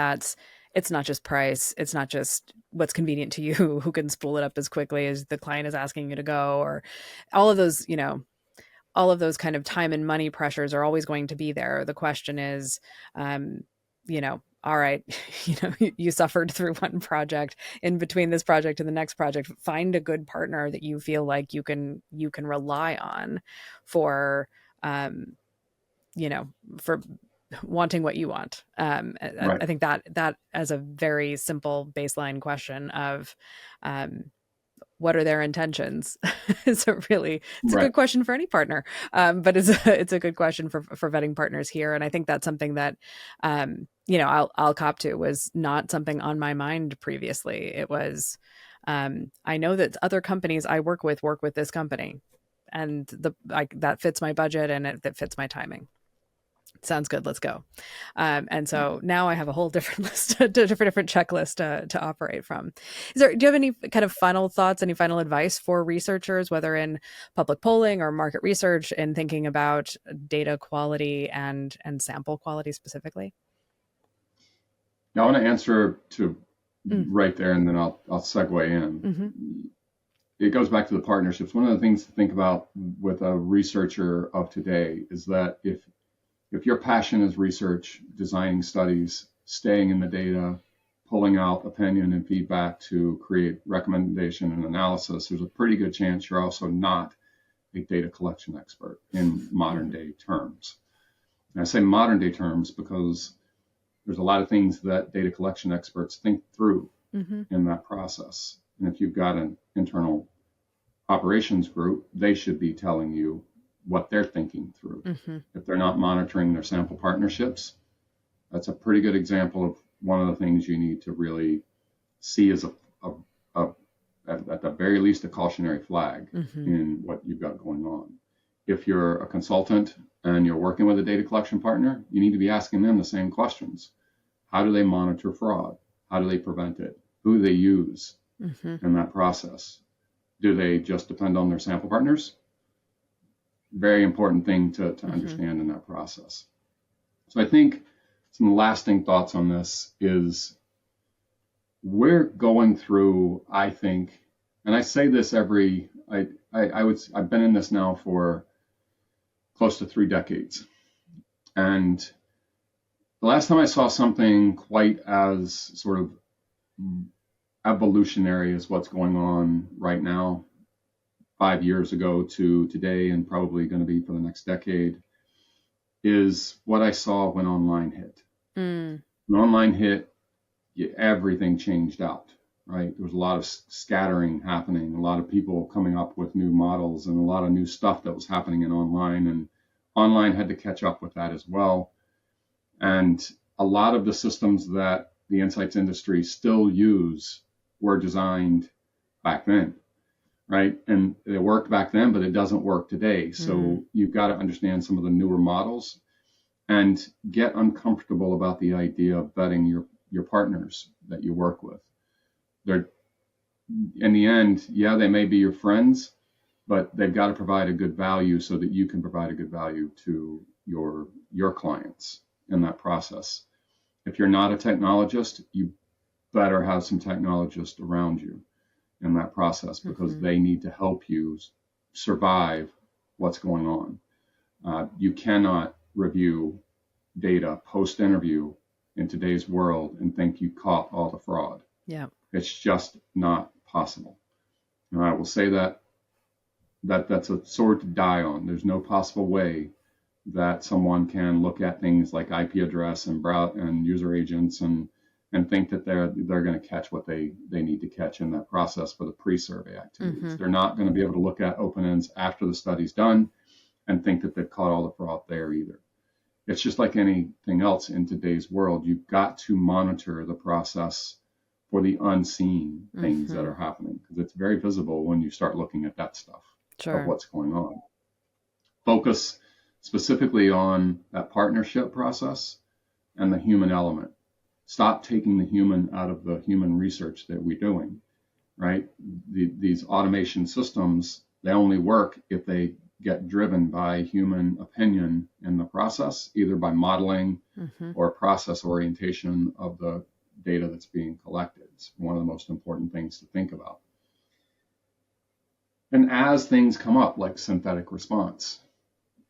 it's not just price. It's not just what's convenient to you, who can spool it up as quickly as the client is asking you to go, or all of those, all of those kind of time and money pressures are always going to be there. The question is, all right, you suffered through one project. In between this project and the next project, find a good partner that you feel like you can rely on for, for wanting what you want. Right. I think that as a very simple baseline question of, what are their intentions? It's a good question for any partner. But it's a good question for vetting partners here. And I think that's something that, I'll cop to, was not something on my mind previously. It was, I know that other companies I work with this company, and that fits my budget and that fits my timing. Sounds good. Let's go. And so now I have a whole different list, different checklist to operate from. Do you have any kind of final thoughts, any final advice for researchers, whether in public polling or market research, in thinking about data quality and sample quality specifically? Now, I want to answer to right there, and then I'll segue in. It goes back to the partnerships. One of the things to think about with a researcher of today is that if your passion is research, designing studies, staying in the data, pulling out opinion and feedback to create recommendation and analysis, there's a pretty good chance you're also not a data collection expert in modern day terms. And I say modern day terms because there's a lot of things that data collection experts think through in that process. And if you've got an internal operations group, they should be telling you what they're thinking through. If they're not monitoring their sample partnerships, that's a pretty good example of one of the things you need to really see as a at the very least a cautionary flag Mm-hmm. in what you've got going on. If you're a consultant and you're working with a data collection partner, you need to be asking them the same questions. How do they monitor fraud? How do they prevent it? Who do they use Mm-hmm. in that process? Do they just depend on their sample partners? Very important thing to Mm-hmm. understand in that process. So I think some lasting thoughts on this is we're going through, I think, and I say this I've been in this now for close to 3 decades. And the last time I saw something quite as sort of evolutionary as what's going on right now, 5 years ago to today, and probably going to be for the next decade, is what I saw when online hit. Mm. When online hit, everything changed out, right? There was a lot of scattering happening, a lot of people coming up with new models, and a lot of new stuff that was happening in online, and online had to catch up with that as well. And a lot of the systems that the insights industry still use were designed back then, right? And it worked back then, but it doesn't work today. So you've got to understand some of the newer models and get uncomfortable about the idea of vetting your partners that you work with. They're, in the end, yeah, they may be your friends, but they've got to provide a good value so that you can provide a good value to your clients in that process. If you're not a technologist, you better have some technologists around you in that process, because they need to help you survive what's going on. You cannot review data post-interview in today's world and think you caught all the fraud. Yeah. It's just not possible. And I will say that's a sword to die on. There's no possible way that someone can look at things like IP address and browse and user agents and think that they're going to catch what they need to catch in that process for the pre-survey activities. They're not going to be able to look at open ends after the study's done and think that they've caught all the fraud there either. It's just like anything else in today's world. You've got to monitor the process for the unseen things that are happening, because it's very visible when you start looking at that stuff of what's going on. Focus specifically on that partnership process and the human element. Stop taking the human out of the human research that we're doing, right? These automation systems, they only work if they get driven by human opinion in the process, either by modeling or process orientation of the data that's being collected. It's one of the most important things to think about. And as things come up, like synthetic response,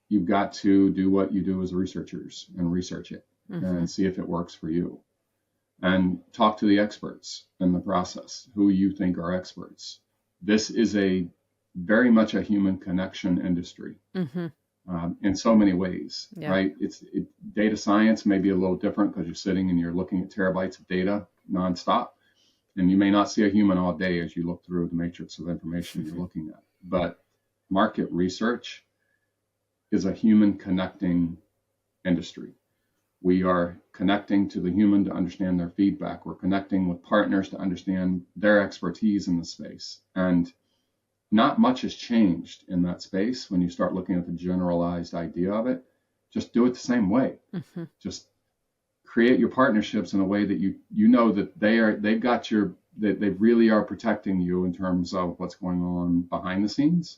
you've got to do what you do as researchers and research it and see if it works for you. And talk to the experts in the process, who you think are experts. This is a very much a human connection industry in so many ways, right? Data science may be a little different because you're sitting and you're looking at terabytes of data nonstop, and you may not see a human all day as you look through the matrix of information you're looking at. But market research is a human connecting industry. We are connecting to the human to understand their feedback. We're connecting with partners to understand their expertise in the space. And not much has changed in that space when you start looking at the generalized idea of it. Just do it the same way. Just create your partnerships in a way that you know that they really are protecting you in terms of what's going on behind the scenes.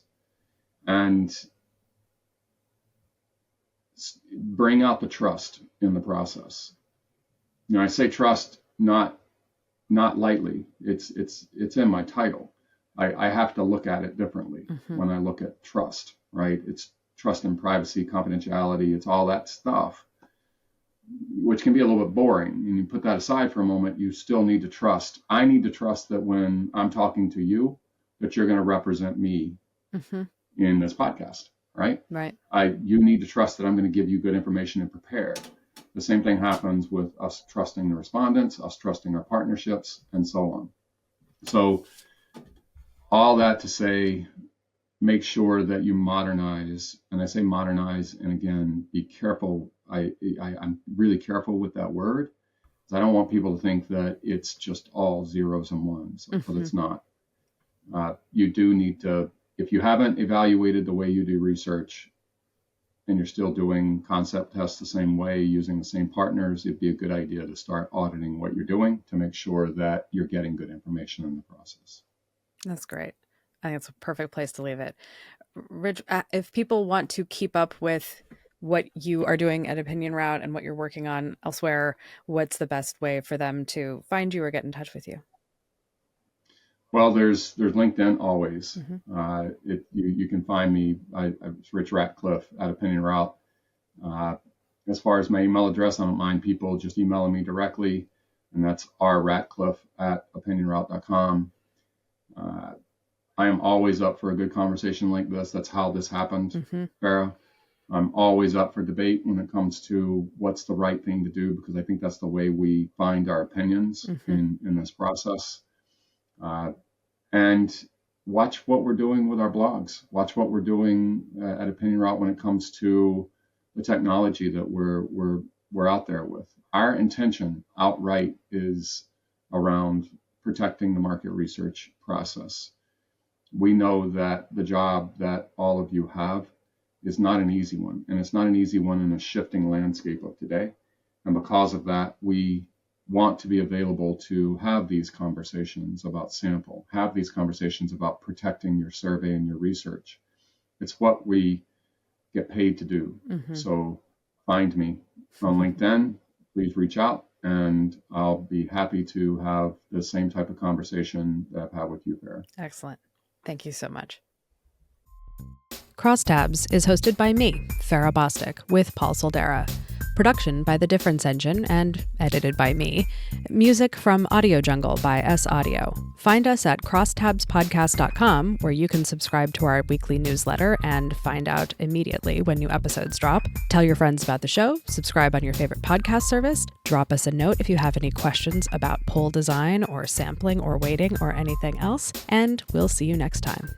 And bring out the trust in the process. I say trust not lightly. It's in my title. I have to look at it differently when I look at trust, right? It's trust and privacy, confidentiality. It's all that stuff, which can be a little bit boring. And you put that aside for a moment, you still need to trust. I need to trust that when I'm talking to you, that you're going to represent me in this podcast. Right? You need to trust that I'm going to give you good information and prepare. The same thing happens with us trusting the respondents, us trusting our partnerships, and so on. So all that to say, make sure that you modernize. And I say modernize, and again, be careful. I'm really careful with that word, I don't want people to think that it's just all zeros and ones, but it's not. You do need to, if you haven't evaluated the way you do research and you're still doing concept tests the same way, using the same partners, it'd be a good idea to start auditing what you're doing to make sure that you're getting good information in the process. That's great. I think it's a perfect place to leave it. Rich, if people want to keep up with what you are doing at Opinion Route and what you're working on elsewhere, what's the best way for them to find you or get in touch with you? Well, there's LinkedIn always. You can find me. I'm Rich Ratcliff at Opinion Route. As far as my email address, I don't mind people just emailing me directly, and that's rratcliff@opinionroute.com. I am always up for a good conversation like this. That's how this happened, Farrah. I'm always up for debate when it comes to what's the right thing to do, because I think that's the way we find our opinions in this process. And watch what we're doing with our blogs. Watch what we're doing at Opinion Route when it comes to the technology that we're out there with. Our intention outright is around protecting the market research process. We know that the job that all of you have is not an easy one, and it's not an easy one in a shifting landscape of today. And because of that, we want to be available to have these conversations about sample, have these conversations about protecting your survey and your research. It's what we get paid to do. So find me on LinkedIn, please reach out, and I'll be happy to have the same type of conversation that I've had with you, Farrah. Excellent. Thank you so much. Crosstabs is hosted by me, Farrah Bostic, with Paul Soldera. Production by The Difference Engine and edited by me. Music from Audio Jungle by S Audio. Find us at crosstabspodcast.com, where you can subscribe to our weekly newsletter and find out immediately when new episodes drop. Tell your friends about the show, subscribe on your favorite podcast service, drop us a note if you have any questions about poll design or sampling or weighting or anything else, and we'll see you next time.